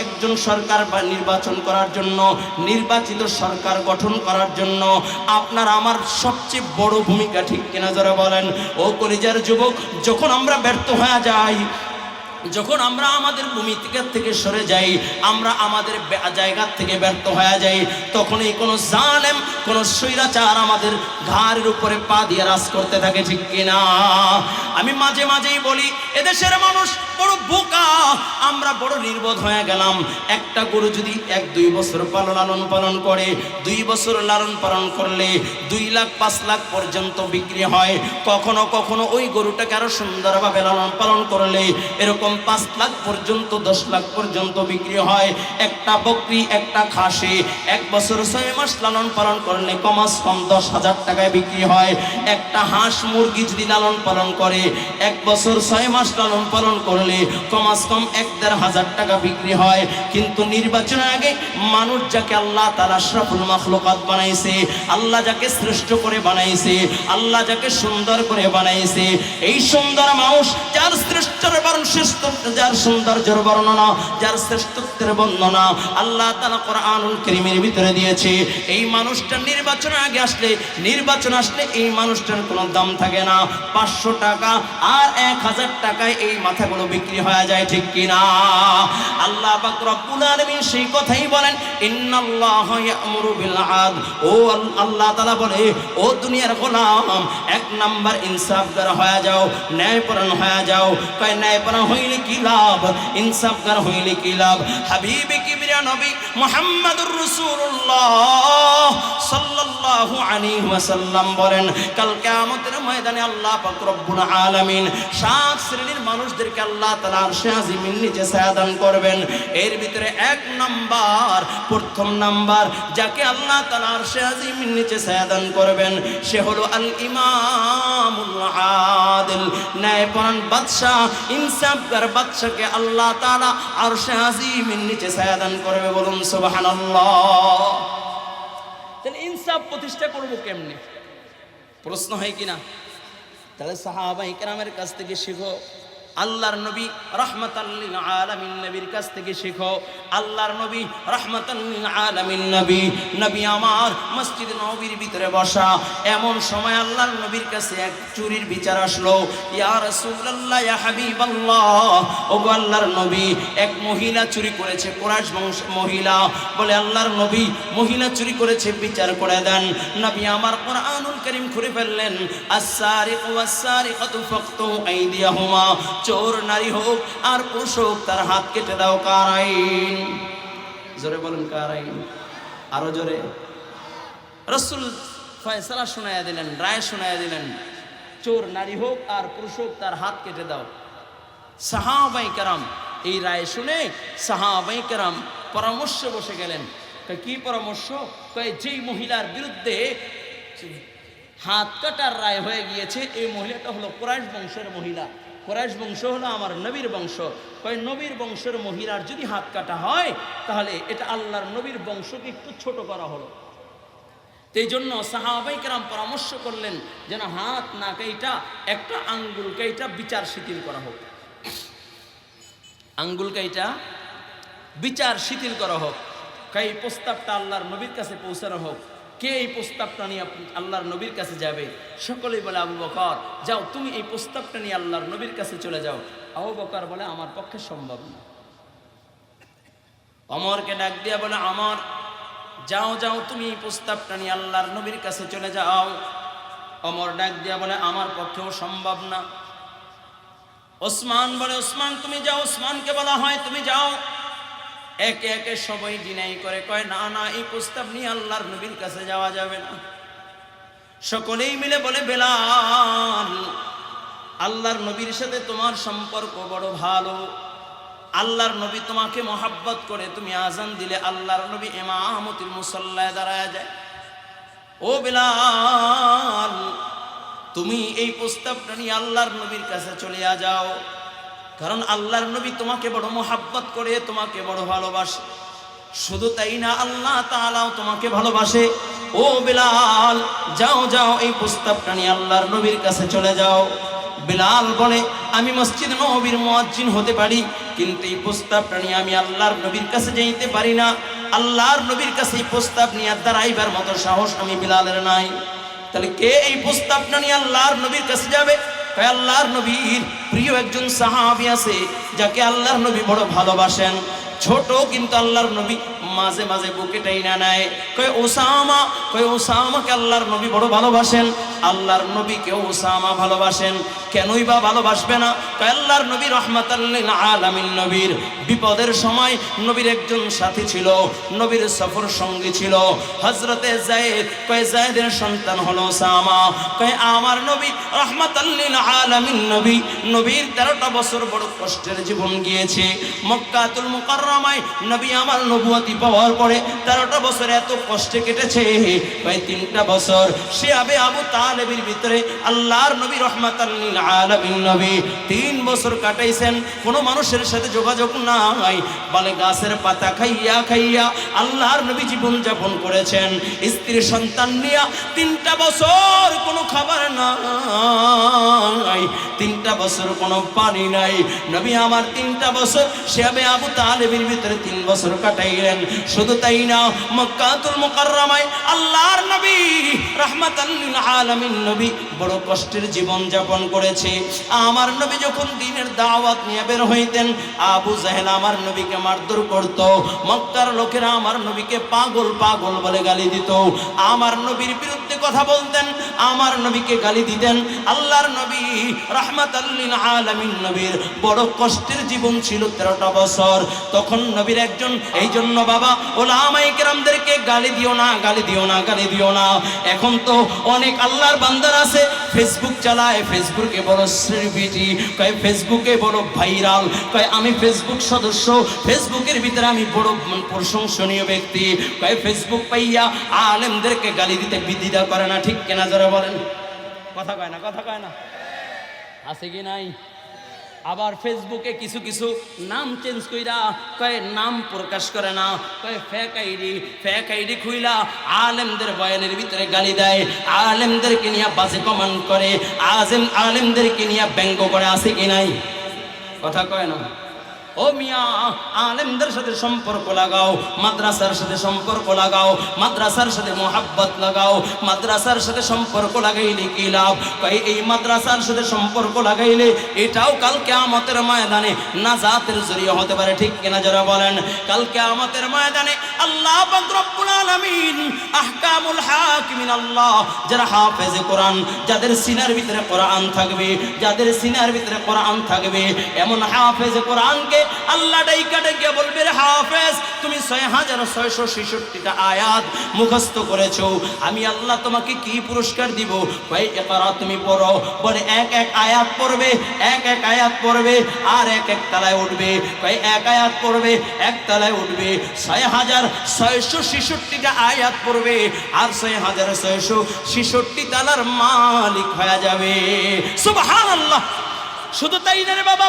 একজন সরকার বা নির্বাচন করার জন্য, নির্বাচিত সরকার গঠন করার জন্য আপনার আমার সবচেয়ে বড় ভূমিকা, ঠিক কিনা যারা বলেন? ও কলিজার যুবক, যখন আমরা ব্যর্থ হয়ে যাই, যখন আমরা আমাদের ভূমিকা থেকে সরে যাই, আমরা আমাদের জায়গা থেকে ব্যর্থ হয়ে যাই, তখনই কোনো জালেম, কোনো স্বৈরাচার আমাদের ঘাড়ের উপরে পা দিয়ে রাজ করতে থাকে, ঠিক কিনা? আমি মাঝে মাঝেই বলি, এদেশের মানুষ বড় বোকা, আমরা বড় নির্বোধ হয়ে গেলাম। একটা গরু যদি 1-2 বছর লালন পালন করে, 2 বছর লালন পালন করলে 2 লাখ 5 লাখ পর্যন্ত বিক্রি হয়। কখনো কখনো ওই গরুটাকে আরো সুন্দরভাবে লালন পালন করলে এরকম 5 লাখ পর্যন্ত 10 লাখ পর্যন্ত বিক্রি হয়। একটা বকরি, একটা খাসি 1 বছর 6 মাস লালন পালন করলে কমাস কম 10,000 টাকায় বিক্রি হয়। একটা হাঁস মুরগি যদি লালন পালন করে 1 বছর 6 মাস লালন পালন করলে কমাস কম 1,500 টাকা বিক্রি হয়। কিন্তু নির্বাচনের আগে মানুষ যাকে আল্লাহ তাআলা আশরাফুল মাখলুকাত বানাইছে, আল্লাহ যাকে শ্রেষ্ঠ করে বানাইছে, আল্লাহ যাকে সুন্দর করে বানাইছে, এই সুন্দর মানুষ যার শ্রেষ্ঠর শ্রেষ্ঠ, যার সৌন্দর্যের বর্ণনা, যার শ্রেষ্ঠত্বের বর্ণনা আল্লাহ তাআলা কোরআনুল কারীমের ভিতরে দিয়েছে, এই মানুষটা নির্বাচনের আগে আসলে, নির্বাচন আসলে এই মানুষটার কোনো দাম থাকে না। 500 টাকা আর 1000 টাকায় এই মাথাগুলো বিক্রি হয়ে যায়, ঠিক কিনা? আল্লাহ পাক রব্বুল আলামিন সেই কথাই বলেন, ইন্নাল্লাহা ইয়া'মুরু বিল আদল। ও আল্লাহ তাআলা বলে, ও দুনিয়ার গোলাম, 1 নাম্বার ইনসাফগার হয়ে যাও, ন্যায়পরায়ণ হয়ে যাও। কয় ন্যায়পরায়ণ হইলে কি লাভ? ইনসাফগার হইলে কি লাভ? হাবিবে কিবরিয়া নবী মুহাম্মদুর রাসূলুল্লাহ সাল্লাল্লাহু আলাইহি ওয়াসাল্লাম বলেন, কাল কিয়ামতের ময়দানে আল্লাহ পাক রব্বুল আলামিন 7 শ্রেণীর মানুষদেরকে আল্লাহ তাআলা আরশে আজিমের নিচে ছায়াদান করবেন। এর ভিতরে 1 নাম্বার, প্রথম নাম্বার যাকে আল্লাহ তাআলা আরশে আজিমের নিচে ছায়াদান করবেন, সে হলো আল ইমামুল আদিল, ন্যায়পরায়ণ বাদশা, ইনসাফগার বাদশাকে আল্লাহ তাআলা আরশে আজিমের নিচে ছায়াদান করবে। বলুন সুবহানাল্লাহ। তাহলে ইনসাফ প্রতিষ্ঠা করব কেমনে? প্রশ্ন হয় কিনা? তাহলে সাহাবায়ে কেরামের কাছ থেকে শিখো। আল্লাহর নবী রাহমাতাল লিল আলামিন নবীর কাছ থেকে শেখো। আল্লাহর নবী রাহমাতাল লিল আলামিন নবী আমার মসজিদ নববীর ভিতরে বসা। এমন সময় আল্লাহর নবীর কাছে এক চুরির বিচার আসলো। ইয়া রাসূলুল্লাহ, ইয়া হাবিবাল্লাহ, ওগো আল্লাহর নবী, এক মহিলা চুরি করেছে, কুরাইশ বংশ মহিলা। বলে আল্লাহর নবী, মহিলা চুরি করেছে, বিচার করে দেন। নবী আমার কোরআনুল কারীম খুলে ফেললেন, আস-সারিকু ওয়াস-সারিকাতু ফাকতু আইদিয়াহুমা, চোর নারী হোক আর পুরুষ হোক তার হাত কেটে দাও। কার আইন? জোরে বলেন, কার আইন? আরো জোরে। রাসূল ফয়সালা শোনায়া দিলেন, রায় শোনায়া দিলেন, চোর নারী হোক আর পুরুষ হোক তার হাত কেটে দাও। সাহাবায়ে কেরাম এই রায় শুনে সাহাবায়ে কেরাম পরামর্শে বসে গেলেন। কি পরামর্শ? যেই মহিলার বিরুদ্ধে হাত কাটার রায় হয়ে গিয়েছে, এই মহিলাটা হলো কুরাইশ বংশের মহিলা। কুরাইশ বংশ হলো আমার নবীর বংশ। নবীর বংশের মহিলার যদি হাত কাটা হয় তাহলে এটা আল্লাহর নবীর বংশকে একটু ছোট করা হলো। এই জন্য সাহাবায়ে কেরাম পরামর্শ করলেন যেন হাত না কাইটা একটা আঙ্গুল কাইটা বিচার শিথিল করা হোক। আঙ্গুল কাইটা বিচার শিথিল করা হোক। এই প্রস্তাবটা আল্লাহর নবীর কাছে পৌঁছানো হোক। কে এই প্রস্তাবটা নিয়ে আল্লাহর নবীর কাছে যাবে? সকলেই বলে, আবু বকর যাও, তুমি এই প্রস্তাবটা নিয়ে আল্লাহর নবীর কাছে চলে যাও। আবু বকর বলে, আমার পক্ষে সম্ভব না। ওমরকে ডাক দিয়া বলে, ওমর যাও যাও, তুমি এই প্রস্তাবটা নিয়ে আল্লাহর নবীর কাছে চলে যাও। ওমর ডাক দিয়া বলে, আমার পক্ষেও সম্ভব না। ওসমান বলে, ওসমান তুমি যাও। ওসমানকে বলা হয়, তুমি যাও। একে একে সবাই ডিনাই করে, কয় না না, এই প্রস্তাব নিয়ে আল্লাহর নবীর কাছে যাওয়া যাবে না। সকলেই মিলে বলে, বেলাল, আল্লাহর নবীর সাথে তোমার সম্পর্ক বড় ভালো, আল্লাহর নবী তোমাকে মহাব্বত করে, তুমি আজান দিলে আল্লাহর নবী ইমামতুল মুসাল্লায় দাঁড়ায় যায়। ও বেলাল, তুমি এই প্রস্তাবটা নিয়ে আল্লাহর নবীর কাছে চলে যাও, কারণ আল্লাহর নবী তোমাকে বড় মহাব্বত করে, তোমাকে বড় ভালোবাসে। শুধু তাই না, আল্লাহ তাআলাও তোমাকে ভালোবাসে। ও বেলাল, যাও যাও, এই প্রস্তাবটা নিয়ে আল্লাহর নবীর কাছে চলে যাও। বেলাল বলে, আমি মসজিদ নববীর মুয়াজ্জিন হতে পারি, কিন্তু এই প্রস্তাবটা নিয়ে আমি আল্লাহর নবীর কাছে যাইতে পারি না। আল্লাহর নবীর কাছে এই প্রস্তাব নিয়ে দাঁড়াইবার মতো সাহস আমি বেলালের নাই। তাহলে কে এই প্রস্তাবটা নিয়ে আল্লাহর নবীর কাছে যাবে? আল্লাহর নবীর প্রিয় একজন সাহাবী আছে যাকে আল্লাহর নবী বড় ভালোবাসেন। ছোট কিন্তু আল্লাহর নবী মাঝে মাঝে বুকে টাইনা নেয়। ওসামা, ওসামাকে আল্লাহর নবী বড় ভালোবাসেন। আল্লাহর নবীকেও ওসামা ভালোবাসেন। কেনই বা ভালোবাসবে না? আল্লাহর নবী রাহমাতাল লিল আলামিন নবীর বিপদের সময় নবীর একজন সাথী ছিল, নবীর সফর সঙ্গী ছিল হযরতে যায়েদ। যায়েদের সন্তান হলো ওসামা। আমার নবী রাহমাতাল লিল আলামিন নবী, নবীর 13টা বছর বড় কষ্টের জীবন গিয়েছে। মক্কাতুল মুকাররমায় নবী আমার নবুয়তি পাওয়ার পরে 13টা বছর এত কষ্টে কেটেছে। 3টা বছর শিয়াবে আবু তালেবের ভিতরে আল্লাহর নবী রাহমাতাল লিল আলামিন নবী 3 বছর কাটাইছেন। কোনো মানুষের সাথে যোগাযোগ নাই, বলে গাছের পাতা খাইয়া খাইয়া আল্লাহর নবী জীবন যাপন করেছেন। স্ত্রী সন্তান নিয়ে 3টা বছর কোনো খাবার নাই, 3টা বছর কোনো পানি নাই। নবী আমার 3টা বছর শিয়াবে আবু তালেবের ভিতরে 3 বছর কাটাইলেন। শুধু তাই না, মক্কাতুল মুকাররমায় আল্লাহর নবী রাহমাতাল লিল আলামিন নবী বড় কষ্টের জীবন যাপন করেছে। আমার নবী যখন দ্বীনের দাওয়াত নিয়ে বের হইতেন, আবু জাহেল আমার নবীকে মারধর করত। মক্কার লোকেরা আমার নবীকে পাগল পাগল বলে গালি দিত। আমার নবীর বিরুদ্ধে কথা বলতেন, আমার নবীকে গালি দিতেন। আল্লাহর নবী রাহমাতাল লিল আলামিন নবীর বড় কষ্টের জীবন ছিল 13টা বছর। তখন নবীর একজন, এই জন্য বাবা ওলামায়ে কেরামদেরকে গালি দিও না, গালি দিও না, গালি দিও না। এখন তো অনেক আল্লাহর বান্দার আছে ফেসবুক চালায়, ফেসবুকে বড় সেলিব্রিটি, ফেসবুকে বড় ভাইরাল, আমি ফেসবুক সদস্য, ফেসবুকের ভিতরে আমি বড় প্রশংসনীয় ব্যক্তি। ফেসবুক পাইয়া আলেমদেরকে গালি দিতে বিদ্যা করে না, ঠিক কেনা? যারা বলেন কথা কয় না, কথা কয় না, আছে কি নাই? আবার ফেসবুকে কিছু কিছু নাম চেঞ্জ কইরা নাম প্রকাশ করে না, ফেক আইডি খুইলা আলেমদের বয়ানের ভিতরে গালি দেয়, আলেমদেরকে নিয়ে বাজে কমেন্ট করে, আলেমদেরকে নিয়ে ব্যঙ্গ করে, আছে কি নাই? কথা কয় না। ও মিয়া, আলেমদের সাথে সম্পর্ক লাগাও, মাদ্রাসার সাথে সম্পর্ক লাগাও, মাদ্রাসার সাথে মোহাব্বত লাগাও। মাদ্রাসার সাথে সম্পর্ক লাগাইলে কি লাভ? এই মাদ্রাসার সাথে সম্পর্ক লাগাইলে এটাও কাল কিয়ামতের ময়দানে নাজাতের জরিয়া হতে পারে, ঠিক কিনা যারা বলেন? কাল কিয়ামতের ময়দানে আল্লাহ পাক রব্বুল আলামিন আহকামুল হাকিমিন আল্লাহ, যারা হাফেজে কোরআন, যাদের সিনার ভিতরে কোরআন থাকবে, যাদের সিনার ভিতরে কোরআন থাকবে, এমন হাফেজে কোরআনকে আল্লাহ ডাইকা ডাইকা বলবে, রে হাফেজ, তুমি 6666টা আয়াত মুখস্থ করেছো, আমি আল্লাহ তোমাকে কি পুরস্কার দিব? ভাই ইকরা, তুমি পড়ো। বলে এক এক আয়াত পড়বে, এক এক আয়াত পড়বে, আর এক এক তলায় উঠবে। ভাই এক আয়াত পড়বে, এক তলায় উঠবে। 6666টা আয়াত পড়বে, আর 6666 তলার মালিক হয়ে যাবে। সুবহানাল্লাহ। শুধু তাই না রে বাবা,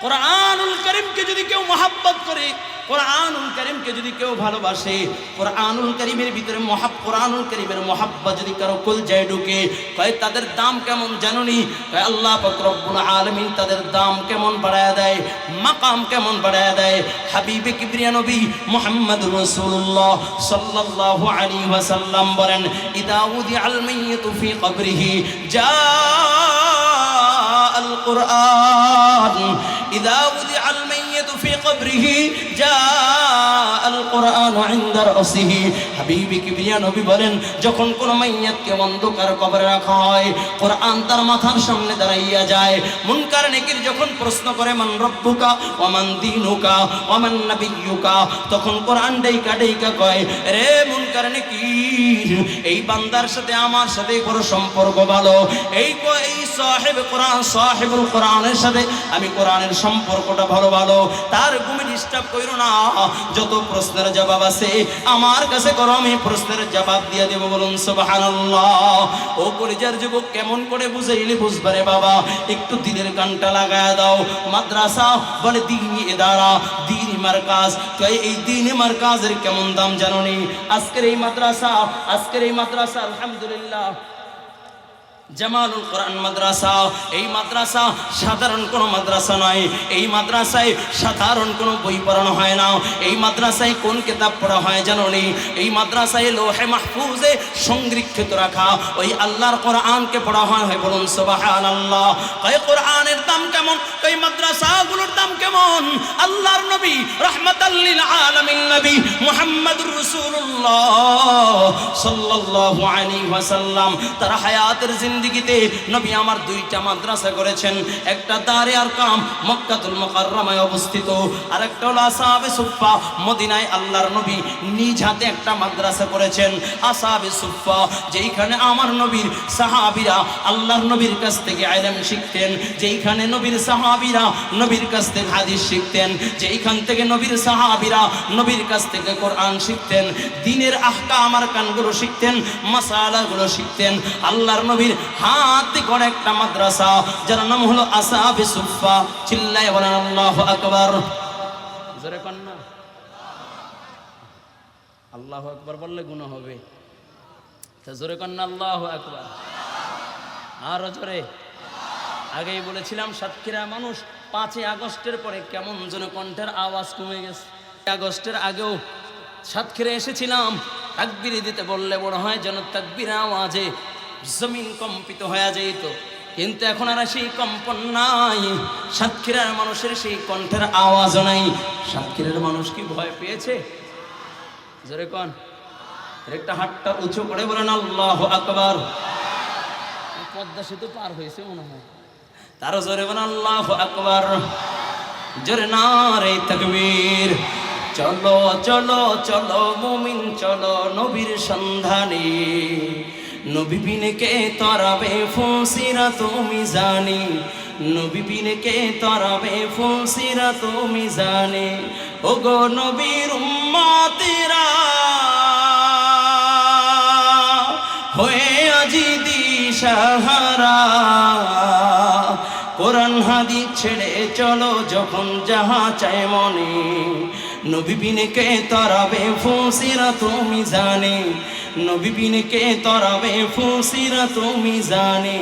কোরআনুল কারীমকে যদি কেউ মহব্বত করে, কোরআনুল কারীমকে যদি কেউ ভালোবাসে, কোরআনুল কারীমের ভিতরে কোরআনুল কারীমের মহব্বত যদি কারো কলজায় ঢুকে, কয় তাদের দাম কেমন জানোনি? কয় আল্লাহ পাক রব্বুল আলামিন তাদের দাম কেমন বাড়ায়া দেয়, মাকাম কেমন বাড়ায়া দেয়। হাবিবে কিবরিয়া নবী মুহাম্মদুর রাসূলুল্লাহ সাল্লাল্লাহু আলাইহি ওয়াসাল্লাম বলেন, ইদা উদিআল মাইয়িতু ফি কবরিহি জাআল কুরআন, ইদা উদিআল মাইয়িতু ফি কবরিহি জাআল কুরআন ইনদা রাসিহি। হাবিবে কিবরিয়া নবী বলেন, যখন কোন মাইয়াতকে অন্ধকার কবরে রাখা হয়, কোরআন তার মাথার সামনে দাঁড়াইয়া যায়। মুনকার নেকির যখন প্রশ্ন করে, মান রব্বুকা ওয়া মান দীনুকা ওয়া মান নাবিয়্যুকা, তখন কোরআন ডাইকা ডাইকা কয়, রে মুনকার নেকির, এই বান্দার সাথে আমার সাথে বড় সম্পর্ক ভালো, এই সাহেব কোরআন, সাহেবুল কোরআনের সাথে আমি কোরআনের সম্পর্কটা ভালো ভালো, তার ঘুমে ডিস্টার্ব কইরো না। যত প্রশ্নের জবাব আছে আমার কাছে করো, আমি প্রশ্নের জবাব দিয়ে দেব। বলুন সুবহানাল্লাহ। ও কলিজার যুবক, কেমন করে বুঝাইলে বুঝবারে বাবা? একটু দিলের কানটা লাগায় দাও। মাদ্রাসা বলে দ্বীনি ইদারা, দ্বীনি মারকাজ। এই দ্বীনি মারকাজের কেমন দাম জানোনি? আজকের এই মাদ্রাসা, আলহামদুলিল্লাহ, জামালুল কোরআন মাদ্রাসা, এই মাদ্রাসা সাধারণ কোনো মাদ্রাসা নয়। এই মাদ্রাসায় সাধারণ কোনো বই পড়ানো হয় না। এই মাদ্রাসায় কোন কিতাব পড়া হয় জানোনি? এই মাদ্রাসায় লোহে মাহফুজে সংরক্ষিত রাখা ওই আল্লাহর কোরআনকে পড়া হয়। বলুন সুবহানাল্লাহ। কয় কোরআনের দাম কেমন? কয় মাদ্রাসাগুলোর দাম কেমন? আল্লাহর নবী রাহমাতাল লিল আলামিন নবী মুহাম্মদুর রাসূলুল্লাহ সাল্লাল্লাহু আলাইহি ওয়াসাল্লাম তার হায়াতের জিন্দেগিতে নবী আমার 2টা মাদ্রাসা করেছেন। একটা দারে আরকাম মক্কাতুল মুকাররমায় অবস্থিত, আর একটা হলো আসহাবে সুফফা মদিনায় আল্লাহর নবী নিজ হাতে একটা মাদ্রাসা করেছেন। আসহাবে সুফফা, যেইখানে আমার নবীর সাহাবীরা আল্লাহর নবীর কাছ থেকে ইলম শিখতেন, যেইখানে নবীর সাহাবীরা নবীর কাছ থেকে হাদিস শিখতেন, যেইখান থেকে নবীর সাহাবীরা নবীর কাছ থেকে কোরআন শিখতেন, দ্বীনের আহকাম আর কানগুলো শিখতেন, মাসালাগুলো শিখতেন। আল্লাহর নবীর হাতে গড়া একটা মাদ্রাসা, যার নাম হলো আসহাবে সুফফা। চিল্লায়ে বলেন আল্লাহু আকবার। জোরে কোন না আল্লাহু আকবার বললে গুনাহ হবে, তা জোরে কোন না আল্লাহু আকবার। আরো জোরে। আগেই বলেছিলাম সাতক্ষীরা মানুষ 5 আগস্টের পরে কেমন যেন কণ্ঠের আওয়াজ কমে গেছে। আগস্টের আগেও সাতক্ষীরা এসেছিলাম, তাকবীর দিতে বললে বড় হয় যেন তাকবীরের আওয়াজে জমিন কম্পিত হয়ে যেত, কিন্তু এখন আর সেই কম্পন নাই। সাতক্ষীরার মানুষের সেই কণ্ঠের আওয়াজও নাই। সাতক্ষীরার মানুষ কি ভয় পেয়েছে? জোরে কোন। একটা হাতটা উঁচু করে বলেন আল্লাহু আকবার। পদ্মা সেতু পার হয়েছে মনে হয়, তারও জোরে বলেন আল্লাহু আকবার। জোরে নারে তাকবীর। চলো চলো চলো মুমিন চলো নবীর সন্ধানে, নবী বিনে কে তরাবে ফুলসিরাত মিজানে, নবী বিনে কে তরাবে ফুলসিরাত মিজানে। ওগো নবীর উম্মতেরা হয়ে আজি দিশাহারা, কোরআন হাদিস ছেড়ে চলো যখন যাহা চায় মনে, নবী বিনে কে তরাবে ফুলসিরাত মিজানে, নবী বিনে কে তরাবে ফুলসিরাত মিজানে।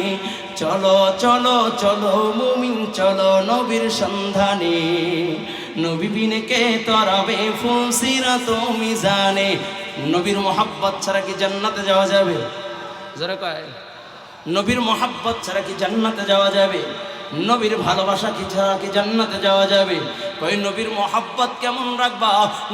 চলো চলো চলো মুমিন চলো নবীর সন্ধানে, নবী বিনে কে তরাবে ফুলসিরাত মিজানে। নবীর মোহাব্বত ছাড়া কি জান্নাতে যাওয়া যাবে? যারা কয় নবীর মোহাব্বত ছাড়া কি জান্নাতে যাওয়া যাবে? নবীর ভালোবাসা কি ছাড়া কি জান্নাতে যাওয়া যাবে? কই নবীর মোহাব্বত কেমন রাখবা,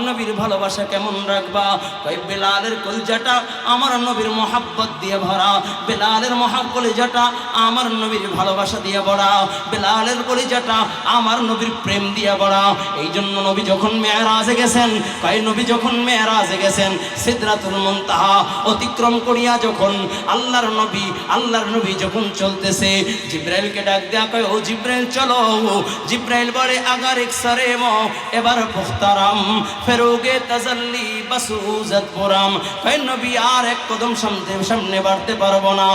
নবীর ভালোবাসা কেমন রাখবা? কই বেলালের কলিজাটা আমার নবীর মোহাব্বত দিয়ে ভরা, বেলালের কলিজাটা আমার নবীর ভালোবাসা দিয়ে ভরা, বেলালের কলিজাটা আমার নবীর প্রেম দিয়ে ভরা। এই জন্য নবী যখন মেরাজে গেছেন, কই নবী যখন মেরাজে গেছেন, সিদরাতুল মুনতাহা অতিক্রম করিয়া যখন আল্লাহর নবী যখন চলতেছে, জিবরাইলকে ডাক দেয়া কয় ও জিবরাইল চলো। জিবরাইল বলে আগার এক সারে মো এবার পুখতারাম ফেরোগে তাজাল্লি বাসুজাত পুরাম। কয় নবী আর এক কদম সামনে বাড়তে পারবো না,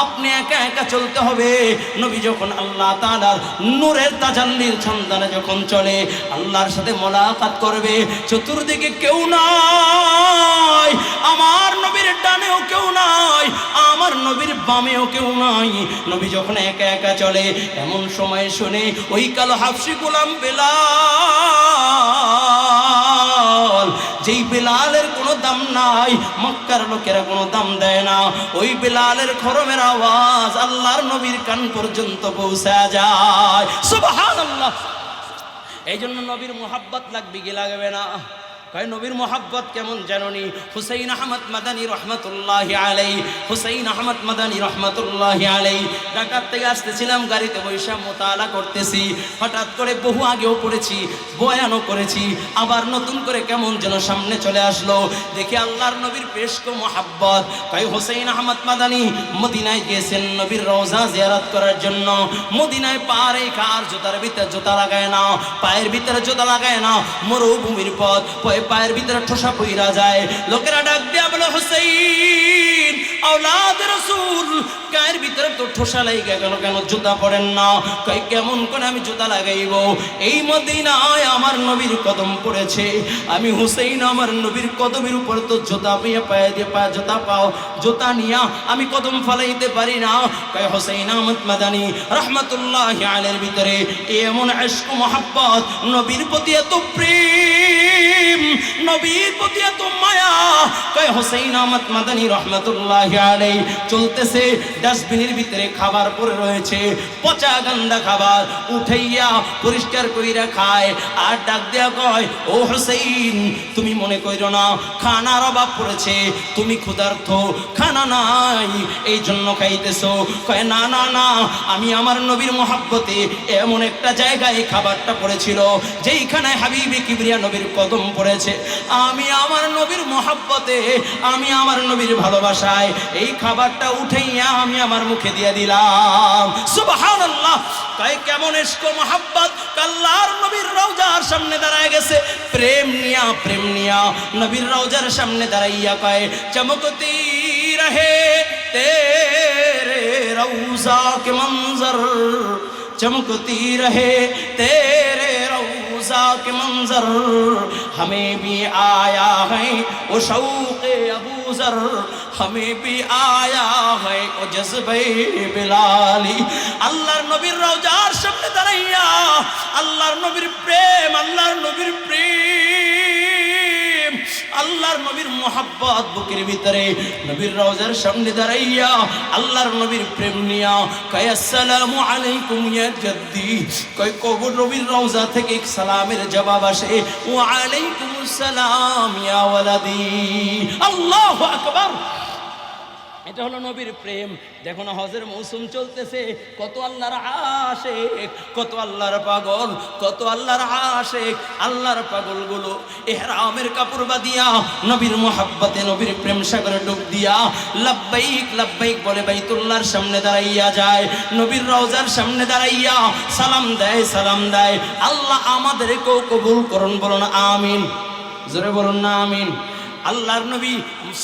আপনি একা একা চলতে হবে। নবী যখন আল্লাহ তাআলার নূরের তাজাল্লির সন্ধানে যখন চলে, আল্লাহর সাথে মোলাকাত করবে, চতুর্দিকে কেউ নাই, আমার নবীর ডানেও কেউ নাই, আমার নবীর বামেও কেউ নাই। নবী যখন একা একা চলে, এমন সময় শুনে ওই কালো হাফসি গোলাম বেলাল, যেই বেলালের কোনো দাম নাই, মক্কার লোকেরা কোনো দাম দেয় না, ওই বেলালের খরমের আওয়াজ আল্লাহর নবীর কান পর্যন্ত পৌঁছা যায়। সুবহানাল্লাহ। এই জন্য নবীর মোহাব্বত লাগবে কি লাগবে না? কয় নবীর মোহাব্বত কেমন জাননি? হুসাইন আহমদ মাদানী রহমতুল্লাহি আলাইহি, হুসাইন আহমদ মাদানী রহমতুল্লাহি আলাইহি, ঢাকা থেকে আসতেছিলাম, গাড়িতে বৈশা মোতালা করতেছি, হঠাৎ করে বহু আগেও পড়েছি, বয়ানও করেছি, আবার নতুন করে কেমন যেন সামনে চলে আসলো, দেখি আল্লাহর নবীর পেশকো মোহাব্বত। কয় হুসাইন আহমদ মাদানী মদিনায় গিয়েছেন নবীর রওজা জিয়ারত করার জন্য। মদিনায় পা রেখে আর জুতার ভিতরে জুতা লাগায় না, পায়ের ভিতরে জুতা লাগায় না, মরুভূমির পথ, পায়ের ভিতরে ঠোসা পইরা যায়। লোকেরা ডাক দিয়া বলে হুসাইন আওলাদ রাসূল, গায়ের ভিতরে তো ঠোসা লাগা গেল, কেন জুতা পরেন না? কই কেমন করে আমি জুতা লাগাইব? এই মদিনায় আমার নবীর কদম পড়েছে, আমি হুসাইন আমার নবীর কদমের উপর তো জুতা পেয়ে পায়ে দিয়ে পা জুতা পাও, জুতা নিয়া আমি কদম ফলাইতে পারি না। কই হুসাইন আহমদ মাদানী রহমতুল্লাহি আলাইহির ভিতরে এমন ইশক মোহাব্বত, নবীর প্রতি এত প্রেম, নবীর প্রতি এত মায়া। কয় হুসাইন আহমদ মাদানী রহমতুল্লাহি আলাইহি চলতেছে, ডাস্টবিনের ভিতরে খাবার পড়ে রয়েছে, পচা গন্ধা খাবার, উঠাইয়া পরিষ্কার কইরা খায়, আর ডাক দেয়া কয় ও হুসাইন তুমি মনে কইরো না খানার অভাব পড়েছে, তুমি ক্ষুধার্ত, খানা নাই এই জন্য খাইতেছো। কয় না না না, আমি আমার নবীর মোহাব্বতে এমন একটা জায়গায় খাবারটা পড়েছিল যেইখানে হাবিবে কিবরিয়া নবীর কদম পড়েছে, আমি আমার নবীর মোহাব্বতে, আমি আমার নবীর ভালোবাসায় এই খাবারটা উঠাইয়া আমি আমার মুখে দিয়ে দিলাম। সুবহানাল্লাহ। কয় কেমন ইশক মোহাব্বত, আল্লাহর নবীর রওজার সামনে দাঁড়ায় গেছে, প্রেম নিয়া নবীর রওজার সামনে দাঁড়াইয়া কয় চমকতি রহে তেরে রওজা কে মঞ্জর, चमकती रहे तेरे रौज़ा के मंजर, हमें भी आया है वो शौक़े अबू ज़र, हमें भी आया है वो जज़्बे बिलाली। আল্লাহর নবীর রওজার সামনে দাঁড়াইয়া আল্লাহর নবীর প্রেম, আল্লাহর নবীর প্রেম, আল্লাহর নবীর মোহাব্বত বুকের ভিতরে, নবীর রওজার সামনে দাঁড়াইয়া আল্লাহর নবীর প্রেম নিয়া কয় আসসালামু আলাইকুম ইয়া জাদ্দি। কয় কবর নবীর রওজা থেকে সালামের জবাব আসে ওয়া আলাইকুমুস সালাম ইয়া ওয়ালাদি। আল্লাহু আকবার। এটা হলো নবীর প্রেম। দেখো না হজের মৌসুম চলতেছে, কত আল্লাহর আশিক, কত আল্লাহর পাগল, কত আল্লাহর আশিক, আল্লাহর পাগলগুলো ইহরামের কাপড় বাঁধিয়া নবীর মোহাব্বতে, নবীর প্রেম সাগরে ডুব দিয়া লাব্বাইক লাব্বাইক বলে বাইতুল্লাহর সামনে দাঁড়াইয়া যায়, নবীর রওজার সামনে দাঁড়াইয়া সালাম দেয়, সালাম দেয়। আল্লাহ আমাদেরকেও কবুল করুন, বলুন আমিন, জোরে বলুন না আমিন। আল্লাহর নবী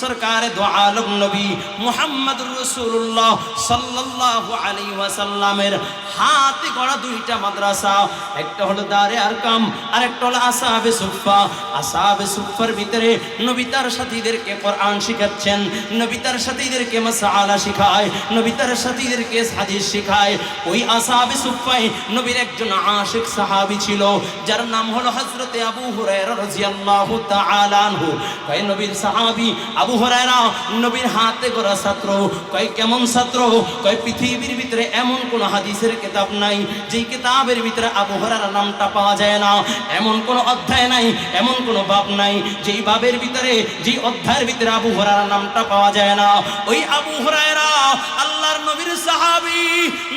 সরকারে দো আলম নবী মুহাম্মদুর রাসূলুল্লাহ সাল্লাল্লাহু আলাইহি ওয়াসাল্লামের হাতে গড়া দুইটা মাদ্রাসা, একটা হলো দারে আরকাম আর একটা হলো আসহাবে সুফফা। আসহাবে সুফফার ভিতরে নবী তার সাথীদেরকে কোরআন শিখাচ্ছেন, নবী তার সাথীদেরকে মাসআলা শিখায়, নবী তার সাথীদেরকে হাদিস শিখায়। ওই আসহাবে সুফফায় নবীর একজন আশিক সাহাবী ছিল, যার নাম হলো হযরতে আবু হুরায়রা রাদিয়াল্লাহু তাআলা আনহু। কয় নবীর সাহাবী আবু হুরায়রা নবীর হাতে গড়া ছাত্র। কয় কেমন ছাত্র? কয় পৃথিবীর ভিতরে এমন কোন হাদিসের কিতাব নাই যেই কিতাবের ভিতরে আবু হুরায়রা নামটা পাওয়া যায় না, এমন কোন অধ্যায় নাই, এমন কোন বাব নাই যেই বাবের ভিতরে, যেই অধ্যায়ের ভিতরে আবু হুরায়রা নামটা পাওয়া যায় না। ওই আবু হুরায়রা আল্লাহর নবীর সাহাবী,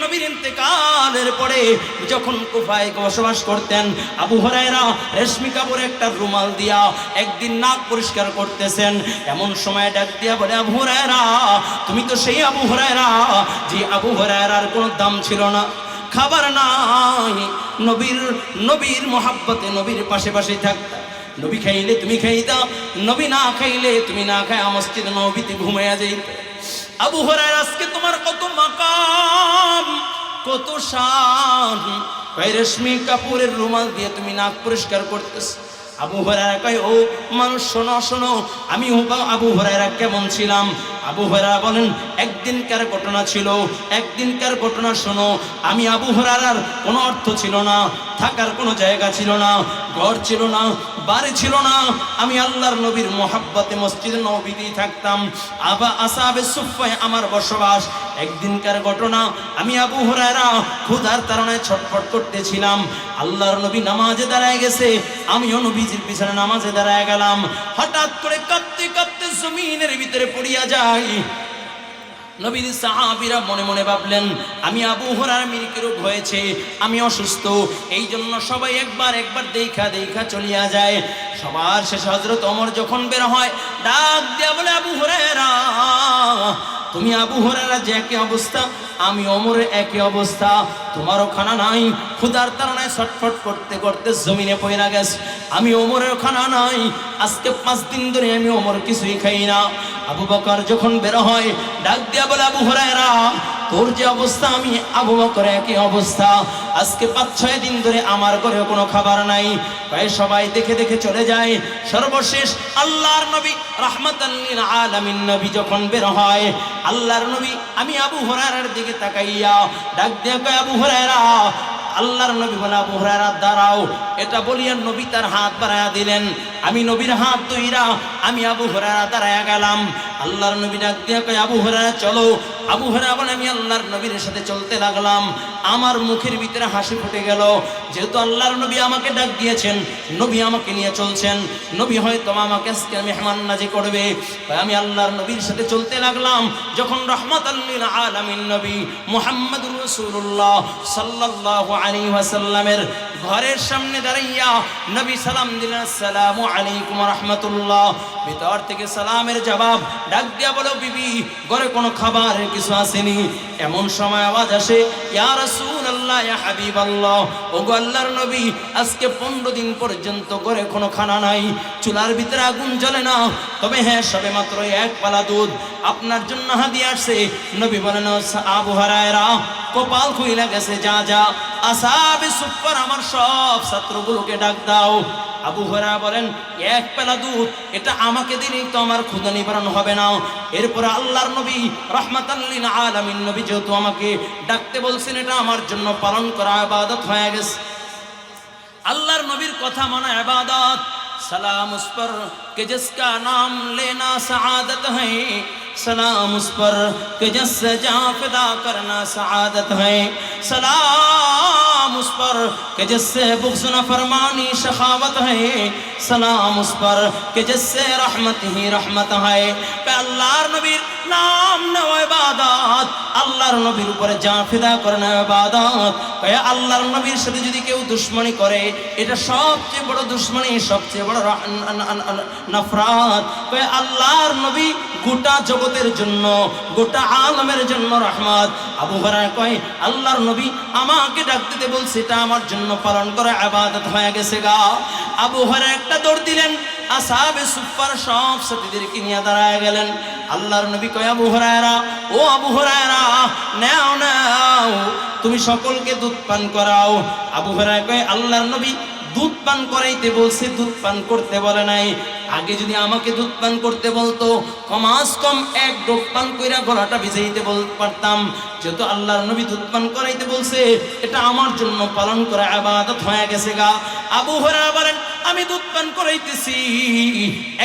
নবীর ইন্তেকালের পরে যখন কুফায় বসবাস করতেন, আবু হুরায়রা রেশমি কাপড়ে একটা রুমাল দিয়া একদিন নাক পরিষ্কার করতেছেন। এমন সময় ডাক দিয়া বলে, আবু হুরায়রা, তুমি তো সেই আবু হুরায়রা যে আবু হুরায়রার কোনো দাম ছিল না, খাবার নাই, নবীর মোহাব্বতে নবীর পাশে পাশে থাকতা, নবী খাইলে তুমি খাইতা, নবী না খাইলে তুমি না খায়া মসজিদ নবীতে ঘুমাইয়া যাইতে। আবু হুরায়রা আজকে তোমার কত মাকাম, কত শান, রেশমি কাপড়ের রুমাল দিয়ে তুমি নাক পরিষ্কার করতেছ। আবু হুরায়রা কয়, ও মানুষ শোনো শোনো, আমি আবু হুরায়রা কেমন ছিলাম। আবু হুরায়রা বলেন, একদিনকার ঘটনা ছিল, একদিনকার ঘটনা শোনো। আমি আবু হুরায়রার কোনো অর্থ ছিল না, থাকার কোনো জায়গা ছিল না, ঘর ছিল না, বাড়ি ছিল না। আমি আল্লাহর নবীর মোহাব্বতে মসজিদ নববীতেই থাকতাম, আসহাবে সুফফায় আমার বসবাস। একদিনকার ঘটনা, আমি আবু হুরায়রা ক্ষুধার তাড়নায় ছটফট করতেছিলাম। আল্লাহর নবী নামাজে দাঁড়ায় গেছে, আমিও নবীজির পিছনে নামাজে দাঁড়ায় গেলাম। হঠাৎ করে কাঁপতে কাঁপতে জমিনের ভিতরে পড়িয়া যাই। নবীর সাহাবীরা মনে মনে ভাবলেন, আমি আবু হুরায়রা মৃত্যু রোগ হয়েছে, আমি অসুস্থ, এই জন্য সবাই একবার দেখা দেখা চলিয়া যায়। সবার শেষে হযরত ওমর যখন বের হয়, ডাক দিয়া বলে, আবু হুরায়রা, তুমি আবু হুরায়রা যে একই অবস্থা, আমি ওমরের একই অবস্থা, তোমারও খানা নাই, ক্ষুধার তাড়নায় ছটফট করতে করতে জমিনে পড়ে গেছে। আমি ওমরের খানা নাই, আজকে 5 দিন ধরে আমি ওমর কিছুই খাই না। আবু বকর যখন বের হয়, ডাক দিয়া বলে, আবু হুরায়রা, তোর যে অবস্থা আমি আবু বকর একই অবস্থা, আজকে 5-6 দিন ধরে আমার ঘরে কোনো খাবার নাই। তাই সবাই দেখে দেখে চলে যায়। সর্বশেষ আল্লাহর নবী রাহমাতাল লিল আলামিন নবী যখন বের হয়, আল্লাহর নবী আমি আবু হুরায়রার দিকে তাকাইয়া ডাক দিয়া কয়, আবু হুরায়রা। আল্লাহর নবী বলে, আবু হুরায়রা দাঁড়াও। এটা বলিয়া নবী তার হাত বাড়ায়া দিলেন। আমি নবীর হাত ধইরা আমি আবু হুরায়রা দাঁড়ায়া গেলাম। আল্লাহর নবী ডাক দিয়া কয়, আবু হুরায়রা চলো। আবু হুরায়রা বলে, আমি আল্লাহর নবীর সাথে চলতে লাগলাম। আমার মুখের ভিতরে হাসি ফুটে গেল, যেহেতু আল্লাহর নবী আমাকে ডাক দিয়েছেন, নবী আমাকে নিয়ে চলছেন, নবী হয়তো আমাকে আজকে মেহমাননাজি করবে। তাই আমি আল্লাহর নবীর সাথে চলতে লাগলাম। যখন রাহমাতাল লিল আলামিন নবী মুহাম্মদুর রাসূলুল্লাহ সাল্লাল্লাহু আলাইহি ওয়াসাল্লামের ঘরের সামনে দাঁড়াইয়া নবী সালাম দিলেন, আসসালামু আলাইকুম ওয়া রাহমাতুল্লাহ। ভিতর থেকে সালামের জবাব ডাক দিয়া বলো, বিবি ঘরে কোনো খাবারের কিছু আসেনি। এমন সময় আওয়াজ আসে, ইয়া রাসূলুল্লাহ, ইয়া হাবিবাল্লাহ, ওগো আল্লাহর নবী, আজকে 15 দিন পর্যন্ত ঘরে কোনো খানা নাই, চুলার ভিতরে আগুন জ্বলে না, তবে হ্যাঁ সবে মাত্র 1 পালা দুধ আপনার জন্য হাদিয়া আসছে। নবী বলেন, আবু হুরায়রা কপাল খুইলা গেছে, যা যা আসহাবে সুফফার আমার সব ছাত্রগুলোকে ডাক দাও। আবু হুরায়রা বলেন, 1 পেলা দুধ এটা আমাকে দিলেই তো আমার ক্ষুধা নিবারণ হবে না। এরপরে আল্লাহর নবী রাহমাতাল লিল আলামিন নবী যেহেতু আমাকে ডাকতে বলছেন, এটা আমার জন্য পালন করা ইবাদত হয়ে গেছে। আল্লাহর নবীর কথা মানা ইবাদত। सलाम उस पर कि जिसका नाम लेना सआदत है, सलाम उस पर कि जिससे जान फिदा करना सआदत है, सलाम उस पर कि जिससे बुग़्ज़ न फरमानी शखावत है, सलाम उस पर कि जिससे रहमत ही रहमत है। अल्लाहर नबीर नाम न इबादत, আল্লাহর নবীর উপরে জান ফিদা করানো ইবাদত। কয় আল্লাহর নবীর সাথে যদি কেউ দুশমনি করে, এটা সবচেয়ে বড় দুশমনি, সবচেয়ে বড় নফরত। কয় আল্লাহর নবী গোটা জগতের জন্য, গোটা আলমের জন্য রহমত। আবু হুরায়রা কয়, আল্লাহর নবী আমাকে ডাক দিতে বলছে, এটা আমার জন্য পালন করা ইবাদত হয়ে গেছে গা। আবু হুরায়রা একটা দৌড় দিলেন, আসহাবে সুফফার সব সাথীদেরকে নিয়ে দাঁড়ায় গেলেন। আল্লাহর নবী কয় আবু হুরায়রা, ও আবু হুরায়রা, নাও নাও, তুমি সকলকে দুধ পান করাও। আবু হুরায়রা কয় আল্লাহর নবী দুধ পান করাইতে বলছে, দুধ পান করতে বলে নাই। আগে যদি আমাকে দুধ পান করতে বলতো, কমাস কম এক ডোক পান কইরা গলাটা ভিজাইতে পারতাম। যেহেতু আল্লাহর নবী দুধ পান করাইতে বলছে, এটা আমার জন্য পালন করা ইবাদত হয়ে গেছে গা। আবু হুরায়রা বলেন, আমি দুধ পান করাইতেছি,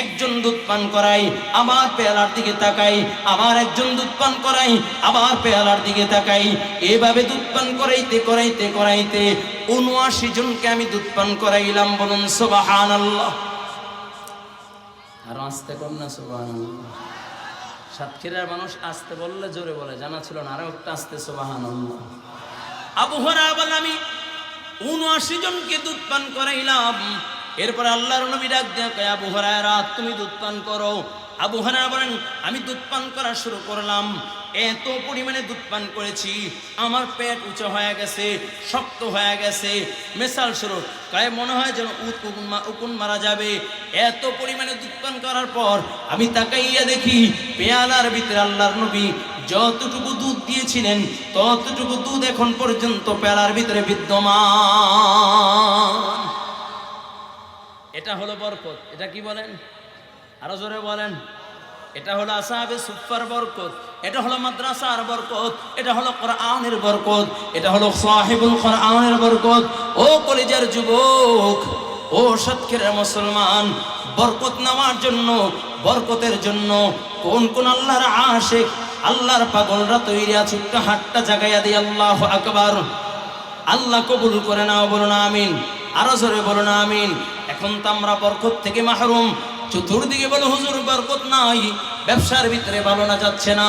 একজন দুধ পান করাই, আমার পেয়ালার দিকে তাকাই, আবার একজন দুধ পান করাই, আবার পেয়ালার দিকে তাকাই। এভাবে দুধ পান করাইতে করাইতে করাইতে ৭৯ জনকে আমি দুধ পান করাইলাম। বলুন সুবহানাল্লাহ। আরো আসতে কর না সুবহানাল্লাহ। সাতক্ষীরার মানুষ আসতে বললে জোরে বলে, জানা ছিল না, আরো একটা আসতে সুবহানাল্লাহ। আবু হুরায়রা বলেন, আমি ৭৯ জনকে দুধ পান করাইলাম। এরপর আল্লাহর নবী ডাক দিয়ে কয় আবু হুরায়রা, তুমি দুধ পান করো। আবু হুরায়রা বলেন, আমি দুধ পান করা শুরু করলাম। এত পরিমাণে দুধ পান করেছি, আমার পেট উঁচু হয়ে গেছে, শক্ত হয়ে গেছে। মেসাল শুরু কয় মনে হয় যেন উকুন মারা যাবে। এত পরিমাণে দুধ পান করার পর আমি তাকাইয়া দেখি পেয়ালার ভিতরে আল্লাহর নবী যতটুকু দুধ দিয়েছিলেন ততটুকু দুধ এখন পর্যন্ত পেয়ালার ভিতরে বিদ্যমান। এটা হলো বরকত। এটা কি বলেন? আরো জোরে বলেন। এটা হলো আসহাবে সুফফার বরকত, এটা হলো মাদ্রাসার বরকত, এটা হলো কোরআনের বরকত, এটা হলো সাহিবুল কোরআনের বরকত। ও কলিজার যুবক, ও সাতক্ষীরার মুসলমান, বরকত নেওয়ার জন্য, বরকতের জন্য কোন কোন আল্লাহর আশিক, আল্লাহর পাগলরা তৈরি আছে, একটু হাতটা জাগাইয়া দিয়ে আল্লাহু আকবার। আল্লাহ কবুল করে নাও, বলুন আমিন। আরো জোরে বলুন আমিন। এখন তো আমরা বরকত থেকে মাহরুম। চতুর্দিকে বলো হুজুর বরকত নাই, ব্যবসার ভিতরে ভালো না যাচ্ছে না,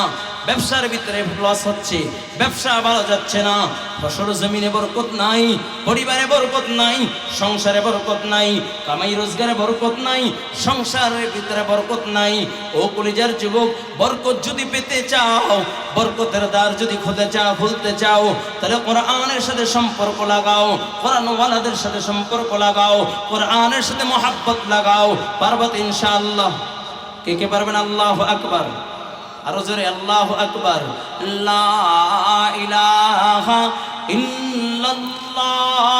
ব্যবসার ভিতরে লস হচ্ছে, ব্যবসা ভালো যাচ্ছে না, ফসল জমিনে বরকত নাই, পরিবারে বরকত নাই, সংসারে বরকত নাই, কামাই রোজগারে বরকত নাই, সংসারের ভিতরে বরকত নাই। ও কলিজার যুবক, বরকত যদি পেতে চাও, বরকতের দ্বার যদি খুলতে চাও, তাহলে কোরআনের সাথে সম্পর্ক লাগাও, কোরআনওয়ালাদের সাথে সম্পর্ক লাগাও, কোরআনের সাথে মহাব্বত লাগাও। পারবে ইনশাআল্লাহ। কে কে পারবেন? আল্লাহু আকবার। আরো জোরে আল্লাহু আকবার। লা ইলাহা ইল্লাল্লাহ